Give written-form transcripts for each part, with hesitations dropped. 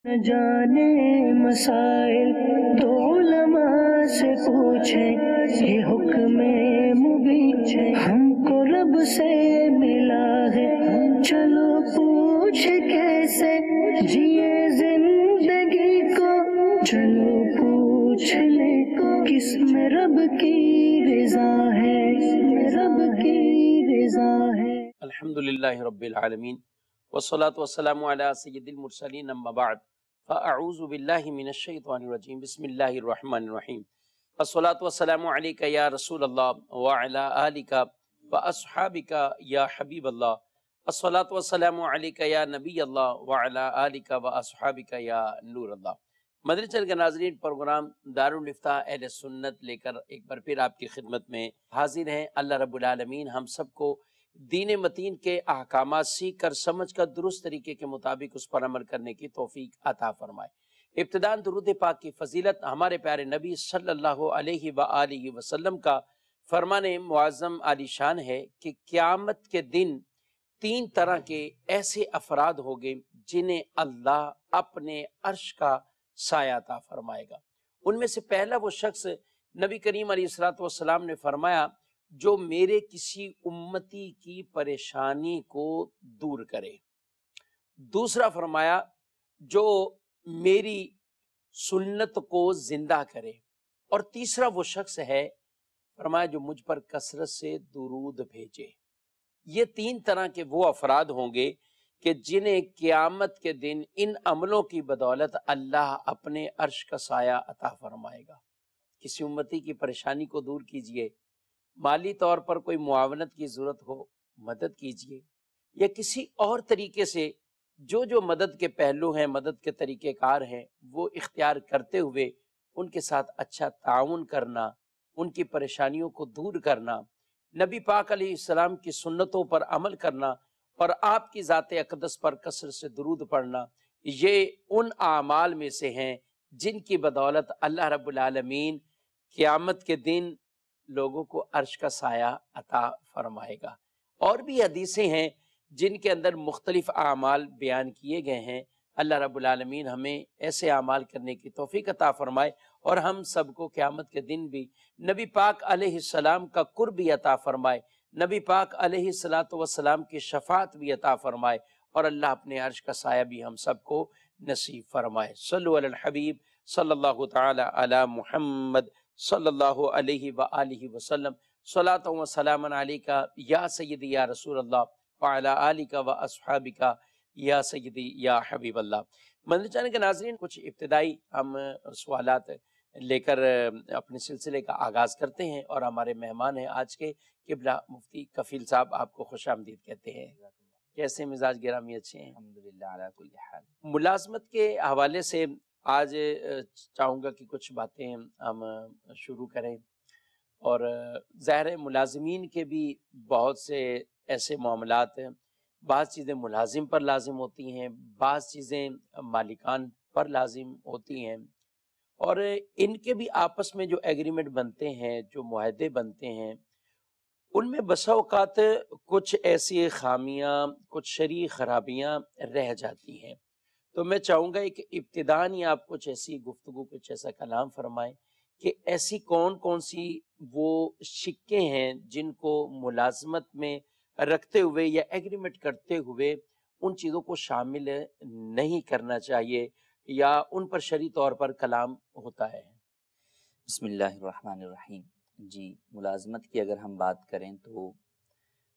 نہ جانے مسائل تو علماء سے پوچھیں، یہ حکم مبین ہم کو رب سے ملا ہے، چلو پوچھ کیسے جیے زندگی کو، چلو پوچھ لے کس میں رب کی رضا ہے، کس میں رب کی رضا ہے۔ الحمدللہ رب العالمین والصلاة والسلام علی سید المرسلین، اما بعد فاعوذ باللہ من الشیطان الرجیم، بسم اللہ الرحمن الرحیم۔ الصلاة والسلام علیک یا رسول اللہ وعلی آلک واصحابک یا حبیب اللہ، الصلاة والسلام علیک یا نبی اللہ وعلی آلک واصحابک یا نور اللہ۔ مدنی چینل کے ناظرین، پروگرام دارالفتاح اہل سنت لے کر ایک بار پھر آپ کی خدمت میں حاضر ہیں۔ اللہ رب العالمین ہم سب کو دین متین کے احکامات سیکھ کر سمجھ کر درست طریقے کے مطابق اس پر عمل کرنے کی توفیق عطا فرمائے۔ ابتداءً درود پاک کی فضیلت ہمارے پیارے نبی صلی اللہ علیہ وآلہ وسلم کا فرمان معظم عالی شان ہے کہ قیامت کے دن تین طرح کے ایسے افراد ہوں گے جنہیں اللہ اپنے عرش کا سایہ عطا فرمائے گا۔ ان میں سے پہلا وہ شخص نبی کریم علیہ الصلوۃ والسلام نے فرمایا جو میرے کسی امتی کی پریشانی کو دور کرے۔ دوسرا فرمایا جو میری سنت کو زندہ کرے، اور تیسرا وہ شخص ہے فرمایا جو مجھ پر کثرت سے درود بھیجے۔ یہ تین طرح کے وہ افراد ہوں گے کہ جنہیں قیامت کے دن ان عملوں کی بدولت اللہ اپنے عرش کا سایہ عطا فرمائے گا۔ کسی امتی کی پریشانی کو دور کیجئے، مالی طور پر کوئی معاونت کی ضرورت ہو مدد کیجئے، یا کسی اور طریقے سے جو مدد کے پہلو ہیں، مدد کے طریقہ کار ہیں، وہ اختیار کرتے ہوئے ان کے ساتھ اچھا تعاون کرنا، ان کی پریشانیوں کو دور کرنا، نبی پاک علیہ السلام کی سنتوں پر عمل کرنا اور آپ کی ذات اقدس پر کثرت سے درود پڑھنا، یہ ان اعمال میں سے ہیں جن کی بدولت اللہ رب العالمین قیامت کے دن لوگوں کو عرش کا سایہ عطا فرمائے گا۔ اور بھی حدیثیں ہیں جن کے اندر مختلف اعمال بیان کیے گئے ہیں۔ اللہ رب العالمین ہمیں ایسے اعمال کرنے کی توفیق عطا فرمائے اور ہم سب کو قیامت کے دن بھی نبی پاک علیہ السلام کا قرب بھی عطا فرمائے، نبی پاک علیہ السلام کی شفاعت بھی عطا فرمائے، اور اللہ اپنے عرش کا سایہ بھی ہم سب کو نصیب فرمائے۔ صلو علی الحبیب صلی اللہ تعالی علی محمد صلی اللہ علیہ وآلہ وسلم، صلاۃ و سلام علیک یا سیدی یا رسول اللہ وعلی آلک و اصحابک یا سیدی یا حبیب اللہ۔ مدنی چینل کے ناظرین، کچھ ابتدائی ہم سوالات لے کر اپنے سلسلے کا آغاز کرتے ہیں، اور ہمارے مہمان ہیں آج کے قبلہ مفتی کفیل صاحب، آپ کو خوش آمدید کہتے ہیں۔ کیسے مزاج گرامی؟ اچھے ہیں الحمدللہ علی کل حال۔ ملازمت کے حوالے سے آج چاہوں گا کہ کچھ باتیں ہم شروع کریں، اور ظاہر ہے ملازمین کے بھی بہت سے ایسے معاملات ہیں، بعض چیزیں ملازم پر لازم ہوتی ہیں، بعض چیزیں مالکان پر لازم ہوتی ہیں، اور ان کے بھی آپس میں جو ایگریمنٹ بنتے ہیں، جو معاہدے بنتے ہیں، ان میں بسا اوقات کچھ ایسی خامیاں، کچھ شرعی خرابیاں رہ جاتی ہیں۔ تو میں چاہوں گا کہ ابتداً ہی آپ کچھ ایسی گفتگو، کچھ ایسا کلام فرمائیں کہ ایسی کون کون سی وہ شکیں ہیں جن کو ملازمت میں رکھتے ہوئے یا ایگریمنٹ کرتے ہوئے ان چیزوں کو شامل نہیں کرنا چاہیے، یا ان پر شرعی طور پر کلام ہوتا ہے۔ بسم اللہ الرحمن الرحیم۔ جی، ملازمت کی اگر ہم بات کریں تو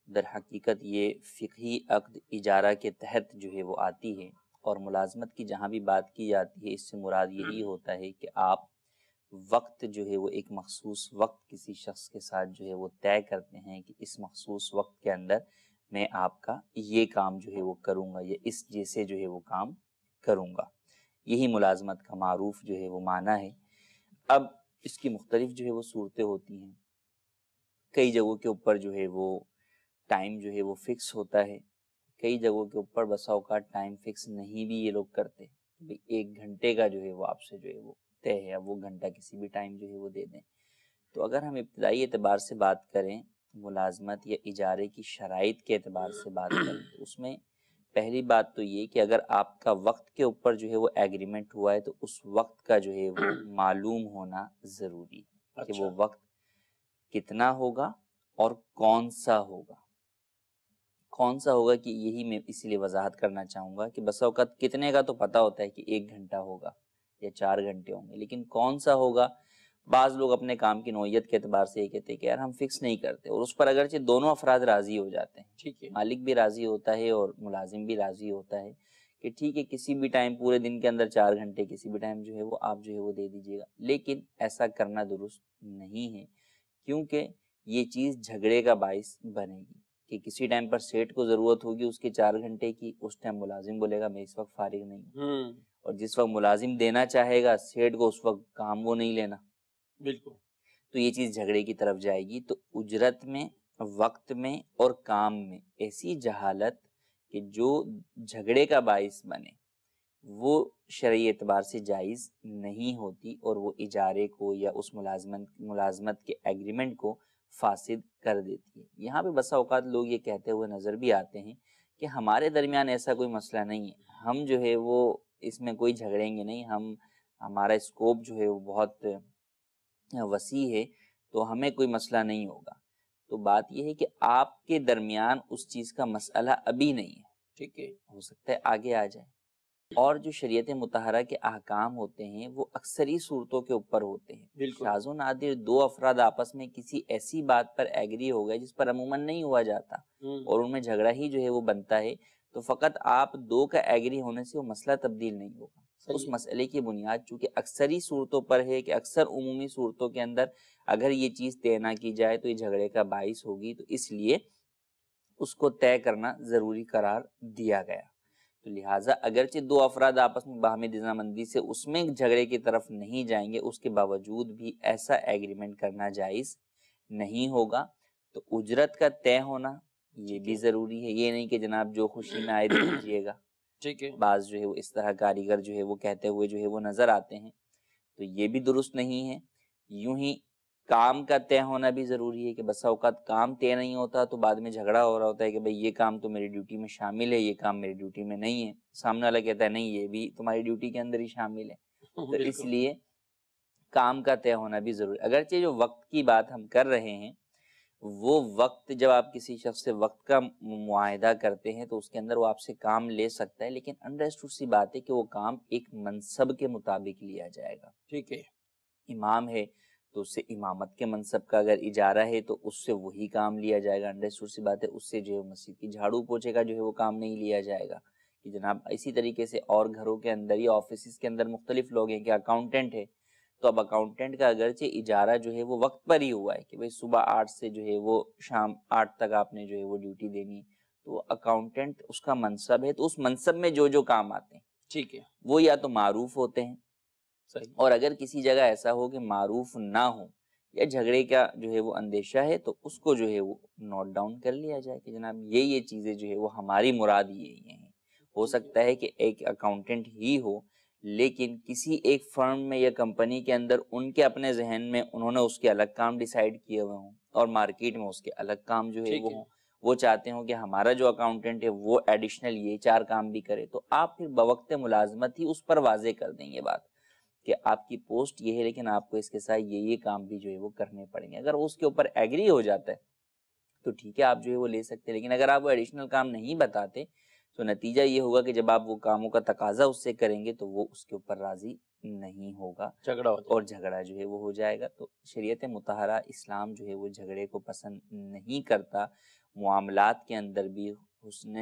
در حقیقت یہ فقہی عقد اجارہ کے تحت جو ہے وہ آتی ہے، اور ملازمت کی جہاں بھی بات کی جاتی ہے اس سے مراد یہی ہوتا ہے کہ آپ وقت جو ہے وہ ایک مخصوص وقت کسی شخص کے ساتھ جو ہے وہ طے کرتے ہیں کہ اس مخصوص وقت کے اندر میں آپ کا یہ کام جو ہے وہ کروں گا، یا اس جیسے جو ہے وہ کام کروں گا۔ یہی ملازمت کا معروف جو ہے وہ معنی ہے۔ اب اس کی مختلف جو ہے وہ صورتیں ہوتی ہیں، کئی جگہوں کے اوپر جو ہے وہ ٹائم جو ہے وہ فکس ہوتا ہے، کئی جگہوں کے اوپر بسا اوقات ٹائم فکس نہیں بھی یہ لوگ کرتے، ایک گھنٹے کا جو ہے وہ آپ سے جو ہے وہ طے ہے، اب وہ گھنٹہ کسی بھی ٹائم جو ہے وہ دے دیں۔ تو اگر ہم ابتدائی اعتبار سے بات کریں، ملازمت یا اجارے کی شرائط کے اعتبار سے بات کریں، تو اس میں پہلی بات تو یہ کہ اگر آپ کا وقت کے اوپر جو ہے وہ ایگریمنٹ ہوا ہے تو اس وقت کا جو ہے وہ معلوم ہونا ضروری ہے کہ وہ وقت کتنا ہوگا اور کون سا ہوگا. کون سا ہوگا کہ یہی میں اسی لیے وضاحت کرنا چاہوں گا کہ بسا اوقات کتنے کا تو پتہ ہوتا ہے کہ 1 گھنٹہ ہوگا یا 4 گھنٹے ہوں گے، لیکن کون سا ہوگا بعض لوگ اپنے کام کی نوعیت کے اعتبار سے یہ کہتے ہیں کہ یار ہم فکس نہیں کرتے، اور اس پر اگرچہ دونوں افراد راضی ہو جاتے ہیں، ٹھیک ہے، مالک بھی راضی ہوتا ہے اور ملازم بھی راضی ہوتا ہے کہ ٹھیک ہے کسی بھی ٹائم پورے دن کے اندر 4 گھنٹے کسی بھی ٹائم جو ہے وہ آپ جو ہے وہ دے دیجیے گا. لیکن ایسا کرنا درست نہیں ہے، کیونکہ یہ چیز جھگڑے کا باعث بنے گی کہ کسی ٹائم پر سیٹ کو ضرورت ہوگی اس کے 4 گھنٹے کی، اس ٹائم ملازم بولے گا میں اس وقت فارغ نہیں ہوں، اور جس وقت ملازم دینا چاہے گا سیٹ کو اس وقت کام وہ نہیں لینا. بالکل. تو یہ چیز جھگڑے کی طرف جائے گی. تو اجرت میں، وقت میں اور کام میں ایسی جہالت کہ جو جھگڑے کا باعث بنے وہ شرعی اعتبار سے جائز نہیں ہوتی، اور وہ اجارے کو یا اس ملازمت کے ایگریمنٹ کو فاسد کر دیتی ہے. یہاں پہ بسا اوقات لوگ یہ کہتے ہوئے نظر بھی آتے ہیں کہ ہمارے درمیان ایسا کوئی مسئلہ نہیں ہے، ہم جو ہے وہ اس میں کوئی جھگڑیں گے نہیں، ہمارا اسکوپ جو ہے وہ بہت وسیع ہے تو ہمیں کوئی مسئلہ نہیں ہوگا. تو بات یہ ہے کہ آپ کے درمیان اس چیز کا مسئلہ ابھی نہیں ہے، ٹھیک ہے، ہو سکتا ہے آگے آ جائے. اور جو شریعت مطہرہ کے احکام ہوتے ہیں وہ اکثری صورتوں کے اوپر ہوتے ہیں. شاذ و نادر 2 افراد آپس میں کسی ایسی بات پر ایگری ہو گئے جس پر عموماً نہیں ہوا جاتا اور ان میں جھگڑا ہی جو ہے وہ بنتا ہے، تو فقط آپ 2 کا ایگری ہونے سے وہ مسئلہ تبدیل نہیں ہوگا. اس مسئلے کی بنیاد چونکہ اکثری صورتوں پر ہے کہ اکثر عمومی صورتوں کے اندر اگر یہ چیز طے نہ کی جائے تو یہ جھگڑے کا باعث ہوگی، تو اس لیے اس کو طے کرنا ضروری قرار دیا گیا. تو لہٰذا اگرچہ 2 افراد آپس میں باہمی رضامندی سے اس میں جھگڑے کی طرف نہیں جائیں گے، اس کے باوجود بھی ایسا ایگریمنٹ کرنا جائز نہیں ہوگا. تو اجرت کا طے ہونا یہ بھی ضروری ہے، یہ نہیں کہ جناب جو خوشی میں آئے دیجیے گا. ٹھیک ہے، بعض جو ہے وہ اس طرح کاریگر جو ہے وہ کہتے ہوئے جو ہے وہ نظر آتے ہیں، تو یہ بھی درست نہیں ہے. یوں ہی کام کا طے ہونا بھی ضروری ہے کہ بسا اوقات کام طے نہیں ہوتا تو بعد میں جھگڑا ہو رہا ہوتا ہے کہ بھئی یہ کام تو میری ڈیوٹی میں شامل ہے، یہ کام میری ڈیوٹی میں نہیں ہے. سامنے والا کہتا ہے نہیں یہ بھی تمہاری ڈیوٹی کے اندر ہی شامل ہے. تو اس لیے کام کا طے ہونا بھی ضروری. اگرچہ جو وقت کی بات ہم کر رہے ہیں وہ وقت جب آپ کسی شخص سے وقت کا معاہدہ کرتے ہیں تو اس کے اندر وہ آپ سے کام لے سکتا ہے، لیکن انڈرسٹوڈ سی بات ہے کہ وہ کام ایک منصب کے مطابق لیا جائے گا. ٹھیک ہے، امام ہے تو اس سے امامت کے منصب کا اگر اجارہ ہے تو اس سے وہی کام لیا جائے گا. انڈرسٹوڈ سی بات ہے، اس سے جو ہے مسجد کی جھاڑو پوچھے کا جو ہے وہ کام نہیں لیا جائے گا کہ جناب. اسی طریقے سے اور گھروں کے اندر یا آفیسز کے اندر مختلف لوگ ہیں کہ اکاؤنٹنٹ ہے تو اب اکاؤنٹنٹ کا اگرچہ اجارہ جو ہے وہ وقت پر ہی ہوا ہے کہ بھئی صبح 8 سے جو ہے وہ شام 8 تک آپ نے جو ہے وہ ڈیوٹی دینی، تو اکاؤنٹنٹ اس کا منصب ہے، تو اس منصب میں جو جو کام آتے ہیں ٹھیک ہے وہ یا تو معروف ہوتے ہیں. صحیح. اور اگر کسی جگہ ایسا ہو کہ معروف نہ ہو یا جھگڑے کا جو ہے وہ اندیشہ ہے تو اس کو جو ہے وہ نوٹ ڈاؤن کر لیا جائے کہ جناب یہ چیزیں جو ہے وہ ہماری مراد یہ ہیں. ہو سکتا ہے کہ ایک اکاؤنٹنٹ ہی ہو لیکن کسی ایک فرم میں یا کمپنی کے اندر ان کے اپنے ذہن میں انہوں نے اس کے الگ کام ڈیسائیڈ کیے ہوئے ہوں اور مارکیٹ میں اس کے الگ کام جو ہے وہ چاہتے ہوں کہ ہمارا جو اکاؤنٹنٹ ہے وہ ایڈیشنل یہ 4 کام بھی کرے. تو آپ پھر بوقت ملازمت ہی اس پر واضح کر دیں گے بات کہ آپ کی پوسٹ یہ ہے لیکن آپ کو اس کے ساتھ یہ کام بھی جو ہے وہ کرنے پڑیں گے. اگر اس کے اوپر ایگری ہو جاتا ہے تو ٹھیک ہے آپ جو ہے وہ لے سکتے ہیں، لیکن اگر آپ وہ ایڈیشنل کام نہیں بتاتے تو نتیجہ یہ ہوگا کہ جب آپ وہ کاموں کا تقاضا اس سے کریں گے تو وہ اس کے اوپر راضی نہیں ہوگا، جھگڑا جو ہے وہ ہو جائے گا. تو شریعت مطہرہ اسلام جو ہے وہ جھگڑے کو پسند نہیں کرتا. معاملات کے اندر بھی حسن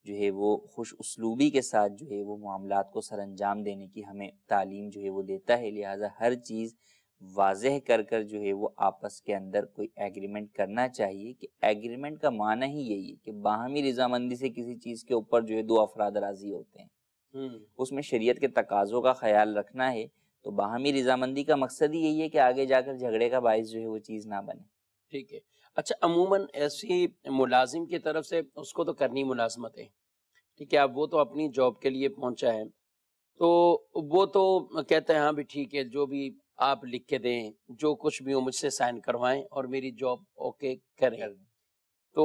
جو ہے وہ خوش اسلوبی کے ساتھ جو ہے وہ معاملات کو سر انجام دینے کی ہمیں تعلیم جو ہے وہ دیتا ہے. لہٰذا ہر چیز واضح کر کر جو ہے وہ آپس کے اندر کوئی ایگریمنٹ کرنا چاہیے کہ ایگریمنٹ کا معنی ہی یہی ہے کہ باہمی رضامندی سے کسی چیز کے اوپر جو ہے 2 افراد راضی ہوتے ہیں، اس میں شریعت کے تقاضوں کا خیال رکھنا ہے. تو باہمی رضامندی کا مقصد ہی یہی ہے کہ آگے جا کر جھگڑے کا باعث جو ہے وہ چیز نہ بنے. ٹھیک ہے. اچھا عموماً ایسی ملازم کی طرف سے اس کو تو کرنی ملازمت ہے، ٹھیک ہے، اب وہ تو اپنی جاب کے لیے پہنچا ہے تو وہ تو کہتا ہے ہاں بھی ٹھیک ہے جو بھی آپ لکھ کے دیں جو کچھ بھی ہو مجھ سے سائن کروائیں اور میری جاب اوکے کریں. تو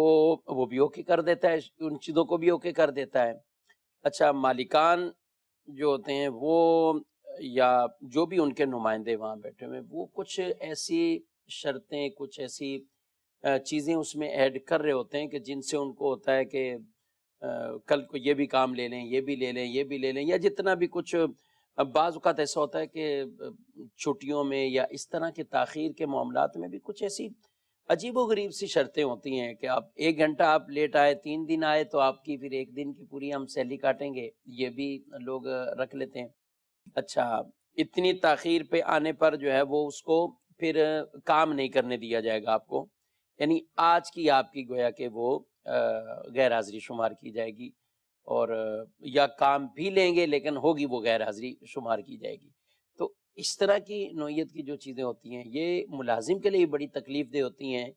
وہ بھی اوکے کر دیتا ہے، ان چیزوں کو بھی اوکے کر دیتا ہے۔ اچھا، مالکان جو ہوتے ہیں وہ یا جو بھی ان کے نمائندے وہاں بیٹھے ہوئے ہیں، وہ کچھ ایسی شرطیں، کچھ ایسی چیزیں اس میں ایڈ کر رہے ہوتے ہیں کہ جن سے ان کو ہوتا ہے کہ کل کو یہ بھی کام لے لیں، یہ بھی لے لیں، یہ بھی لے لیں، یا جتنا بھی کچھ بعض اوقات ایسا ہوتا ہے کہ چھٹیوں میں یا اس طرح کے تاخیر کے معاملات میں بھی کچھ ایسی عجیب و غریب سی شرطیں ہوتی ہیں کہ آپ 1 گھنٹہ آپ لیٹ آئے، 3 دن آئے تو آپ کی پھر 1 دن کی پوری ہم سیلری کاٹیں گے، یہ بھی لوگ رکھ لیتے ہیں۔ اچھا، اتنی تاخیر پہ آنے پر جو ہے وہ اس کو پھر کام نہیں کرنے دیا جائے گا آپ کو، یعنی آج کی آپ کی گویا کہ وہ غیر حاضری شمار کی جائے گی، اور یا کام بھی لیں گے لیکن ہوگی وہ غیر حاضری شمار کی جائے گی۔ تو اس طرح کی نوعیت کی جو چیزیں ہوتی ہیں یہ ملازم کے لیے بڑی تکلیف دہ ہوتی ہیں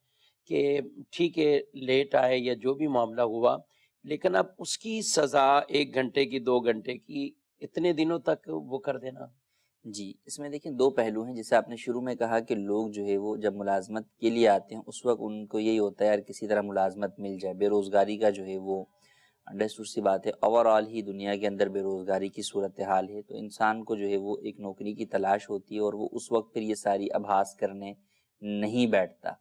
کہ ٹھیک ہے لیٹ آئے یا جو بھی معاملہ ہوا، لیکن اب اس کی سزا 1 گھنٹے کی، 2 گھنٹے کی، اتنے دنوں تک وہ کر دینا۔ جی، اس میں دیکھیں 2 پہلو ہیں۔ جیسے آپ نے شروع میں کہا کہ لوگ جو ہے وہ جب ملازمت کے لیے آتے ہیں اس وقت ان کو یہی ہوتا ہے یار کسی طرح ملازمت مل جائے، بے روزگاری کا جو ہے وہ انڈرسٹوڈ سی بات ہے، اوورآل ہی دنیا کے اندر بے روزگاری کی صورتحال ہے، تو انسان کو جو ہے وہ ایک نوکری کی تلاش ہوتی ہے اور وہ اس وقت پھر یہ ساری ابحاث کرنے نہیں بیٹھتا۔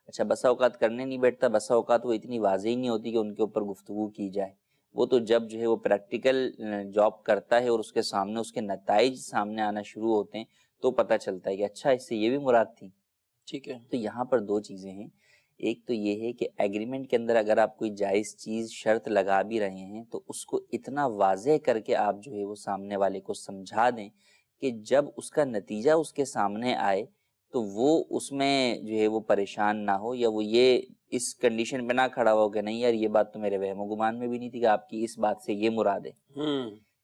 اچھا، بسا اوقات کرنے نہیں بیٹھتا، بسا اوقات وہ اتنی واضح ہی نہیں ہوتی کہ ان کے اوپر گفتگو کی جائے، وہ تو جب جو ہے وہ پریکٹیکل جاب کرتا ہے اور اس کے سامنے اس کے نتائج سامنے آنا شروع ہوتے ہیں تو پتہ چلتا ہے کہ اچھا اس سے یہ بھی مراد تھی۔ ٹھیک ہے، تو یہاں پر 2 چیزیں ہیں، ایک تو یہ ہے کہ ایگریمنٹ کے اندر اگر آپ کوئی جائز چیز شرط لگا بھی رہے ہیں تو اس کو اتنا واضح کر کے آپ جو ہے وہ سامنے والے کو سمجھا دیں کہ جب اس کا نتیجہ اس کے سامنے آئے تو وہ اس میں جو ہے وہ پریشان نہ ہو، یا وہ یہ اس کنڈیشن پہ نہ کھڑا ہو کہ نہیں یار یہ بات تو میرے وہم و گمان میں بھی نہیں تھی کہ آپ کی اس بات سے یہ مراد ہے۔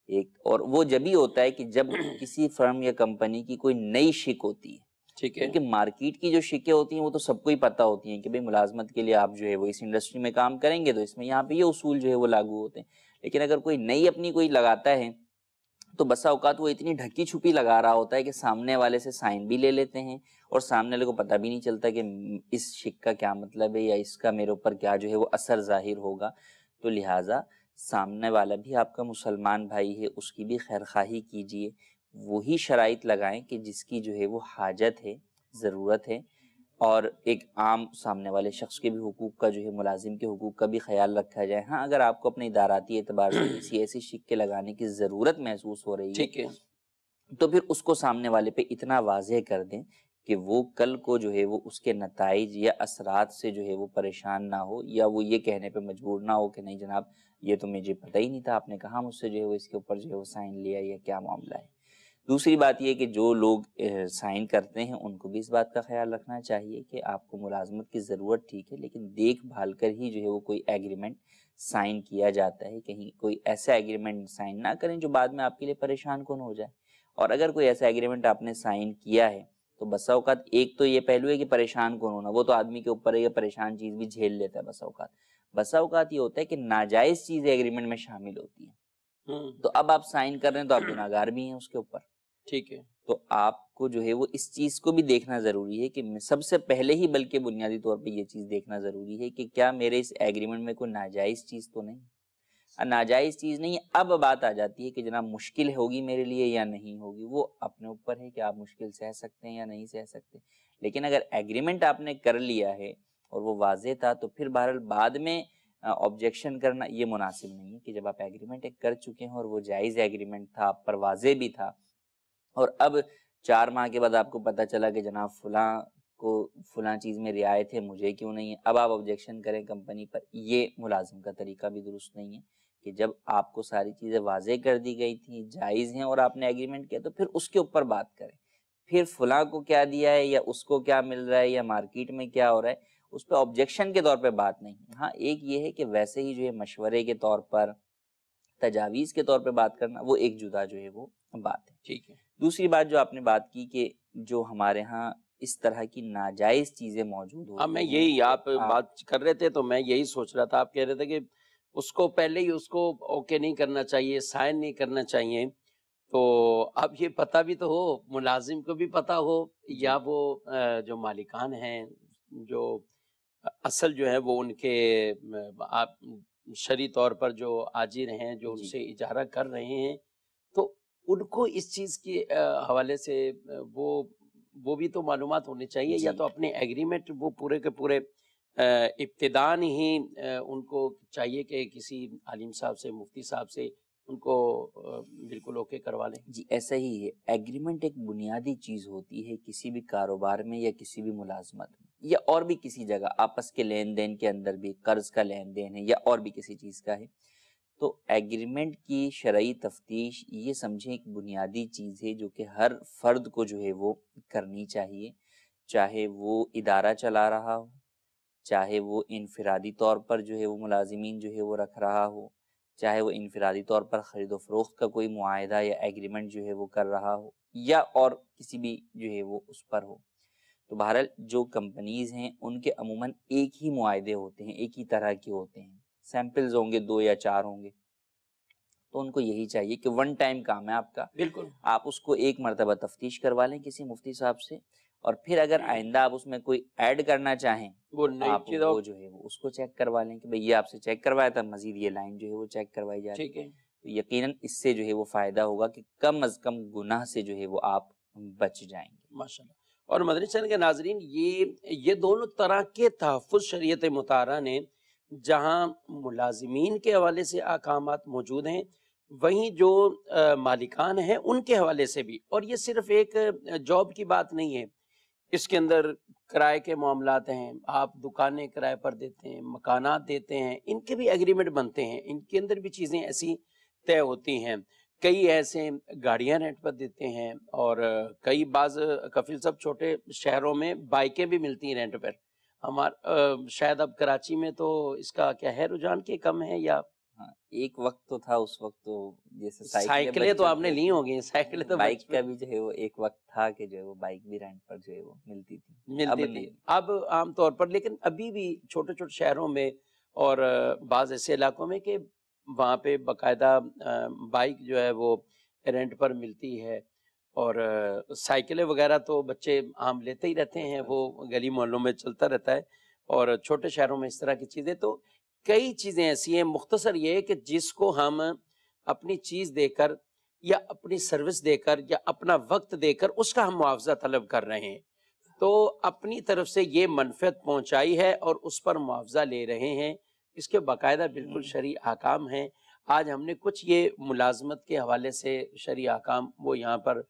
ایک اور وہ جب ہی ہوتا ہے کہ جب کسی فرم یا کمپنی کی کوئی نئی شک ہوتی ہے، ٹھیک ہے، کیونکہ مارکیٹ کی جو شکیں ہوتی ہیں وہ تو سب کو ہی پتہ ہوتی ہیں کہ بھئی ملازمت کے لیے آپ جو ہے وہ اس انڈسٹری میں کام کریں گے تو اس میں یہاں پہ یہ اصول جو ہے وہ لاگو ہوتے ہیں، لیکن اگر کوئی نئی اپنی کوئی لگاتا ہے تو بسا اوقات وہ اتنی ڈھکی چھپی لگا رہا ہوتا ہے کہ سامنے والے سے سائن بھی لے لیتے ہیں اور سامنے والے کو پتہ بھی نہیں چلتا کہ اس شک کا کیا مطلب ہے یا اس کا میرے اوپر کیا جو ہے وہ اثر ظاہر ہوگا۔ تو لہٰذا سامنے والا بھی آپ کا مسلمان بھائی ہے، اس کی بھی خیر خواہی کیجیے، وہی شرائط لگائیں کہ جس کی جو ہے وہ حاجت ہے، ضرورت ہے، اور ایک عام سامنے والے شخص کے بھی حقوق کا جو ہے ملازم کے حقوق کا بھی خیال رکھا جائے۔ ہاں، اگر آپ کو اپنے اداراتی اعتبار سے کسی ایسی شک کے لگانے کی ضرورت محسوس ہو رہی ہے ٹھیک ہے، تو پھر اس کو سامنے والے پہ اتنا واضح کر دیں کہ وہ کل کو جو ہے وہ اس کے نتائج یا اثرات سے جو ہے وہ پریشان نہ ہو، یا وہ یہ کہنے پہ مجبور نہ ہو کہ نہیں جناب یہ تو مجھے پتہ ہی نہیں تھا، آپ نے کہا مجھ سے جو ہے وہ اس کے اوپر جو ہے وہ سائن لیا یا کیا معاملہ ہے۔ دوسری بات یہ کہ جو لوگ سائن کرتے ہیں ان کو بھی اس بات کا خیال رکھنا چاہیے کہ آپ کو ملازمت کی ضرورت ٹھیک ہے، لیکن دیکھ بھال کر ہی جو ہے وہ کوئی ایگریمنٹ سائن کیا جاتا ہے، کہیں کوئی ایسا ایگریمنٹ سائن نہ کریں جو بعد میں آپ کے لیے پریشان کن ہو جائے۔ اور اگر کوئی ایسا ایگریمنٹ آپ نے سائن کیا ہے تو بسا اوقات ایک تو یہ پہلو ہے کہ پریشان کون ہونا، وہ تو آدمی کے اوپر ہے، یہ پریشان چیز بھی جھیل لیتا ہے بسا اوقات یہ ہوتا ہے کہ ناجائز چیز ایگریمنٹ میں شامل ہوتی ہے، تو اب آپ سائن کر رہے ہیں تو آپ گناہ گار بھی ہیں اس کے اوپر۔ ٹھیک ہے، تو آپ کو جو ہے وہ اس چیز کو بھی دیکھنا ضروری ہے کہ سب سے پہلے ہی بلکہ بنیادی طور پہ یہ چیز دیکھنا ضروری ہے کہ کیا میرے اس ایگریمنٹ میں کوئی ناجائز چیز تو نہیں، ناجائز چیز نہیں ہے۔ اب بات آ جاتی ہے کہ جناب مشکل ہوگی میرے لیے یا نہیں ہوگی، وہ اپنے اوپر ہے کہ آپ مشکل سہ سکتے ہیں یا نہیں سہ سکتے، لیکن اگر ایگریمنٹ آپ نے کر لیا ہے اور وہ واضح تھا تو پھر بہرحال بعد میں آبجیکشن کرنا یہ مناسب نہیں ہے کہ جب آپ ایگریمنٹ کر چکے ہیں اور وہ جائز ایگریمنٹ تھا، آپ پر واضح بھی تھا، اور اب 4 ماہ کے بعد آپ کو پتہ چلا کہ جناب فلاں کو فلاں چیز میں رعایت ہے مجھے کیوں نہیں ہے، اب آپ آبجیکشن کریں کمپنی پر، یہ ملازم کا طریقہ بھی درست نہیں ہے کہ جب آپ کو ساری چیزیں واضح کر دی گئی تھیں، جائز ہیں اور آپ نے ایگریمنٹ کیا تو پھر اس کے اوپر بات کریں، پھر فلاں کو کیا دیا ہے یا اس کو کیا مل رہا ہے یا مارکیٹ میں کیا ہو رہا ہے اس پہ آبجیکشن کے طور پہ بات نہیں۔ ہاں، ایک یہ ہے کہ ویسے ہی جو ہے مشورے کے طور پر، تجاویز کے طور پہ بات کرنا وہ ایک جدا جو ہے وہ بات ہے۔ ٹھیک ہے، دوسری بات جو آپ نے بات کی کہ جو ہمارے ہاں اس طرح کی ناجائز چیزیں موجود ہوتی اب ہیں، میں یہی تو آپ بات کر رہے تھے تو میں یہی سوچ رہا تھا، آپ کہہ رہے تھے کہ اس کو پہلے ہی اس کو اوکے نہیں کرنا چاہیے، سائن نہیں کرنا چاہیے، تو اب یہ پتہ بھی تو ہو، ملازم کو بھی پتہ ہو، یا وہ جو مالکان ہیں جو اصل جو ہے وہ ان کے آپ شرعی طور پر جو آجر ہیں جو ان سے اجارہ کر رہے ہیں، تو ان کو اس چیز کے حوالے سے وہ بھی تو معلومات ہونی چاہیے، یا تو اپنے ایگریمنٹ وہ پورے کے پورے ابتداءً ہی ان کو چاہیے کہ کسی عالم صاحب سے، مفتی صاحب سے ان کو بالکل اوکے کروا لیں۔ جی ایسا ہی ہے، ایگریمنٹ ایک بنیادی چیز ہوتی ہے کسی بھی کاروبار میں یا کسی بھی ملازمت میں یا اور بھی کسی جگہ آپس کے لین دین کے اندر بھی، قرض کا لین دین ہے یا اور بھی کسی چیز کا ہے، تو ایگریمنٹ کی شرعی تفتیش یہ سمجھیں ایک بنیادی چیز ہے جو کہ ہر فرد کو جو ہے وہ کرنی چاہیے، چاہے وہ ادارہ چلا رہا ہو، چاہے وہ انفرادی طور پر جو ہے وہ ملازمین جو ہے وہ رکھ رہا ہو، چاہے وہ انفرادی طور پر خرید و فروخت کا کوئی معاہدہ یا ایگریمنٹ جو ہے وہ کر رہا ہو، یا اور کسی بھی جو ہے وہ اس پر ہو۔ تو بہرحال جو کمپنیز ہیں ان کے عموماً ایک ہی معاہدے ہوتے ہیں، ایک ہی طرح کے ہوتے ہیں، سیمپلز ہوں گے 2 یا 4 ہوں گے، تو ان کو یہی چاہیے کہ ون ٹائم کام ہے آپ کا، بالکل آپ اس کو ایک مرتبہ تفتیش کروا لیں کسی مفتی صاحب سے، اور پھر اگر آئندہ آپ اس میں کوئی ایڈ کرنا چاہیں وہ تو نئی آپ چیز وہ جو ہے وہ اس کو چیک کروا لیں کہ بھئی یہ آپ سے چیک کروایا تھا، مزید یہ لائن جو ہے وہ چیک کروائی جا رہی ٹھیک ہے۔ تو یقیناً اس سے جو ہے وہ فائدہ ہوگا کہ کم از کم گناہ سے جو ہے وہ آپ بچ جائیں گے۔ ماشاءاللہ۔ اور مدنی چینل کے ناظرین، یہ دونوں طرح کے تحفظ شریعت مطہرہ نے جہاں ملازمین کے حوالے سے احکامات موجود ہیں، وہیں جو مالکان ہیں ان کے حوالے سے بھی، اور یہ صرف ایک جاب کی بات نہیں ہے، اس کے اندر کرائے کے معاملات ہیں، آپ دکانیں کرائے پر دیتے ہیں، مکانات دیتے ہیں، ان کے بھی ایگریمنٹ بنتے ہیں، ان کے اندر بھی چیزیں ایسی طے ہوتی ہیں، کئی ایسے گاڑیاں رینٹ پر دیتے ہیں، اور کئی بعض کفیل صاحب چھوٹے شہروں میں بائکیں بھی ملتی ہیں رینٹ پر۔ شاید اب کراچی میں تو اس کا کیا ہے رجحان کہ کم ہے، یا ہاں ایک وقت تو تھا، اس وقت تو جیسے سائیکلیں تو آپ نے لی ہوں گی، سائیکلیں تو بائک کا بھی جو ہے وہ ایک وقت تھا کہ جو ہے وہ بائک بھی رینٹ پر جو ہے وہ ملتی تھی، اب ملتی تھی نہیں۔ اب عام طور پر، لیکن ابھی بھی چھوٹے چھوٹے شہروں میں اور بعض ایسے علاقوں میں کہ وہاں پہ باقاعدہ بائک جو ہے وہ رینٹ پر ملتی ہے، اور سائیکلیں وغیرہ تو بچے عام لیتے ہی رہتے ہیں، وہ گلی محلوں میں چلتا رہتا ہے، اور چھوٹے شہروں میں اس طرح کی چیزیں، تو کئی چیزیں ایسی ہیں۔ مختصر یہ ہے کہ جس کو ہم اپنی چیز دے کر یا اپنی سروس دے کر یا اپنا وقت دے کر اس کا ہم معاوضہ طلب کر رہے ہیں، تو اپنی طرف سے یہ منفعت پہنچائی ہے اور اس پر معاوضہ لے رہے ہیں، اس کے باقاعدہ بالکل شرعی احکام ہیں۔ آج ہم نے کچھ یہ ملازمت کے حوالے سے شرعی احکام وہ یہاں پر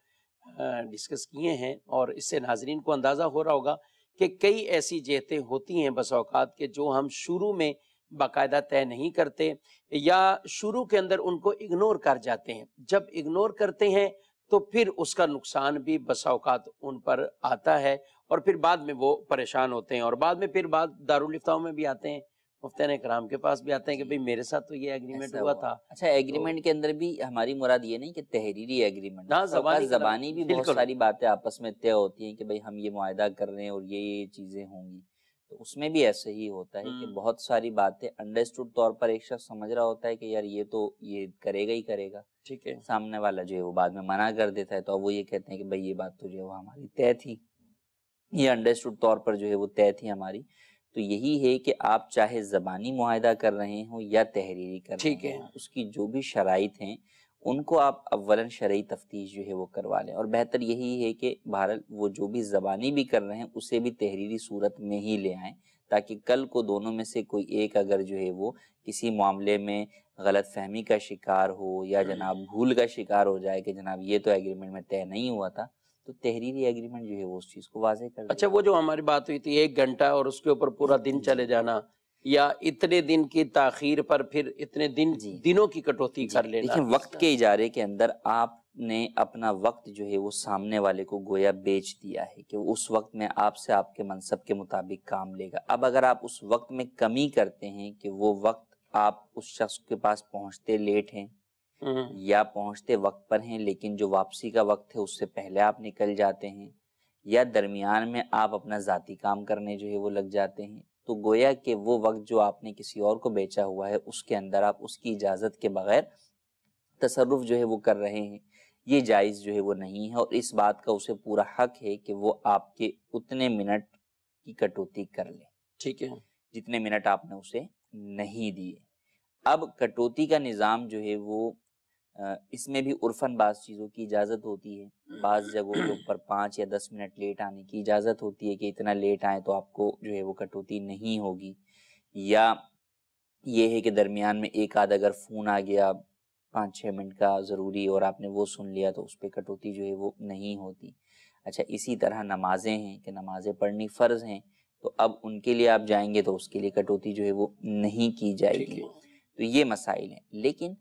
ڈسکس کیے ہیں، اور اس سے ناظرین کو اندازہ ہو رہا ہوگا کہ کئی ایسی جہتیں ہوتی ہیں بس اوقات کے جو ہم شروع میں باقاعدہ طے نہیں کرتے، یا شروع کے اندر ان کو اگنور کر جاتے ہیں۔ جب اگنور کرتے ہیں تو پھر اس کا نقصان بھی بسا اوقات ان پر آتا ہے، اور پھر بعد میں وہ پریشان ہوتے ہیں، اور بعد میں پھر بعد دارالفتاؤں میں بھی آتے ہیں، مفتیان کرام کے پاس بھی آتے ہیں کہ بھئی میرے ساتھ تو یہ ایگریمنٹ ہوا تھا۔ اچھا ایگریمنٹ کے اندر بھی ہماری مراد یہ نہیں کہ تحریری ایگریمنٹ، زبانی بھی بہت ساری باتیں آپس میں طے ہوتی ہیں کہ بھئی ہم یہ معاہدہ کر رہے ہیں اور یہ چیزیں ہوں گی، تو اس میں بھی ایسے ہی ہوتا ہے کہ بہت ساری باتیں انڈرسٹوڈ طور پر ایک شخص سمجھ رہا ہوتا ہے کہ یار یہ تو یہ کرے گا ہی کرے گا، ٹھیک ہے، سامنے والا جو ہے وہ بعد میں منع کر دیتا ہے، تو اب وہ یہ کہتے ہیں کہ بھئی یہ بات تو جو ہے وہ ہماری طے تھی، یہ انڈرسٹوڈ طور پر جو ہے وہ طے تھی ہماری۔ تو یہی ہے کہ آپ چاہے زبانی معاہدہ کر رہے ہوں یا تحریری کر رہے ٹھیک ہے، ہوں، اس کی جو بھی شرائط ہیں ان کو آپ اولاً شرعی تفتیش جو ہے وہ کروا لیں، اور بہتر یہی ہے کہ بہرحال وہ جو بھی زبانی بھی کر رہے ہیں اسے بھی تحریری صورت میں ہی لے آئیں، تاکہ کل کو دونوں میں سے کوئی ایک اگر جو ہے وہ کسی معاملے میں غلط فہمی کا شکار ہو یا جناب بھول کا شکار ہو جائے کہ جناب یہ تو ایگریمنٹ میں طے نہیں ہوا تھا، تو تحریری ایگریمنٹ جو ہے وہ اس چیز کو واضح کر دے۔ اچھا وہ جو ہماری بات ہوئی تھی 1 گھنٹہ اور اس کے اوپر پورا دن چلے جانا، یا اتنے دن کی تاخیر پر پھر اتنے دنوں کی کٹوتی کر لینا، دیکھیں وقت کے اجارے کے اندر آپ نے اپنا وقت جو ہے وہ سامنے والے کو گویا بیچ دیا ہے کہ اس وقت میں آپ سے آپ کے منصب کے مطابق کام لے گا۔ اب اگر آپ اس وقت میں کمی کرتے ہیں کہ وہ وقت آپ اس شخص کے پاس پہنچتے لیٹ ہیں یا پہنچتے وقت پر ہیں لیکن جو واپسی کا وقت ہے اس سے پہلے آپ نکل جاتے ہیں، یا درمیان میں آپ اپنا ذاتی کام کرنے جو ہے وہ لگ جاتے ہیں، تو گویا کہ وہ وقت جو آپ نے کسی اور کو بیچا ہوا ہے اس کے اندر آپ اس کی اجازت کے بغیر تصرف جو ہے وہ کر رہے ہیں، یہ جائز جو ہے وہ نہیں ہے، اور اس بات کا اسے پورا حق ہے کہ وہ آپ کے اتنے منٹ کی کٹوتی کر لیں۔ ٹھیک ہے، جتنے منٹ آپ نے اسے نہیں دیے۔ اب کٹوتی کا نظام جو ہے وہ اس میں بھی عرفاً بعض چیزوں کی اجازت ہوتی ہے، بعض جگہوں کے اوپر 5 یا 10 منٹ لیٹ آنے کی اجازت ہوتی ہے کہ اتنا لیٹ آئیں تو آپ کو جو ہے وہ کٹوتی نہیں ہوگی، یا یہ ہے کہ درمیان میں ایک آدھ اگر فون آ گیا 5-6 منٹ کا ضروری اور آپ نے وہ سن لیا تو اس پہ کٹوتی جو ہے وہ نہیں ہوتی۔ اچھا، اسی طرح نمازیں ہیں کہ نمازیں پڑھنی فرض ہیں، تو اب ان کے لیے آپ جائیں گے تو اس کے لیے کٹوتی جو ہے وہ نہیں کی جائے ٹھیک گی۔ ہے، تو یہ مسائل ہیں، لیکن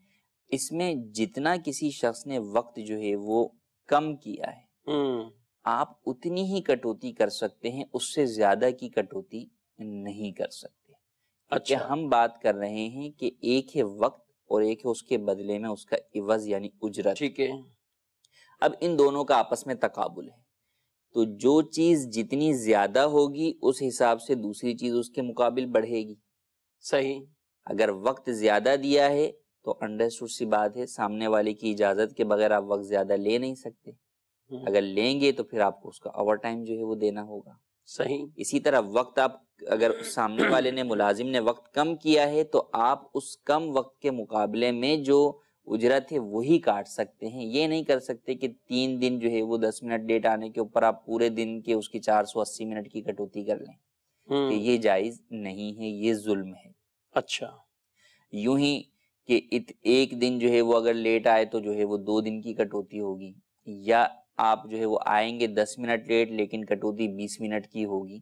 اس میں جتنا کسی شخص نے وقت جو ہے وہ کم کیا ہے آپ اتنی ہی کٹوتی کر سکتے ہیں، اس سے زیادہ کی کٹوتی نہیں کر سکتے، کیونکہ اچھا، ہم بات کر رہے ہیں کہ ایک ہے وقت اور ایک ہے اس کے بدلے میں اس کا عوض یعنی اجرت۔ ٹھیک ہے، اب ان دونوں کا آپس میں تقابل ہے، تو جو چیز جتنی زیادہ ہوگی اس حساب سے دوسری چیز اس کے مقابل بڑھے گی۔ صحیح، اگر وقت زیادہ دیا ہے تو انڈرسٹوڈ سی بات ہے، سامنے والے کی اجازت کے بغیر آپ وقت زیادہ لے نہیں سکتے، اگر لیں گے تو پھر آپ کو اس کا اوور ٹائم جو ہے وہ دینا ہوگا۔ صحیح، اسی طرح وقت آپ اگر سامنے والے نے ملازم نے وقت کم کیا ہے تو آپ اس کم وقت کے مقابلے میں جو اجرت ہے وہی کاٹ سکتے ہیں، یہ نہیں کر سکتے کہ 3 دن جو ہے وہ 10 منٹ لیٹ آنے کے اوپر آپ پورے دن کے اس کی 480 منٹ کی کٹوتی کر لیں، کہ یہ جائز نہیں ہے، یہ ظلم ہے۔ اچھا، یوں ہی کہ ایک دن جو ہے وہ اگر لیٹ آئے تو جو ہے وہ 2 دن کی کٹوتی ہوگی، یا آپ جو ہے وہ آئیں گے 10 منٹ لیٹ لیکن کٹوتی 20 منٹ کی ہوگی،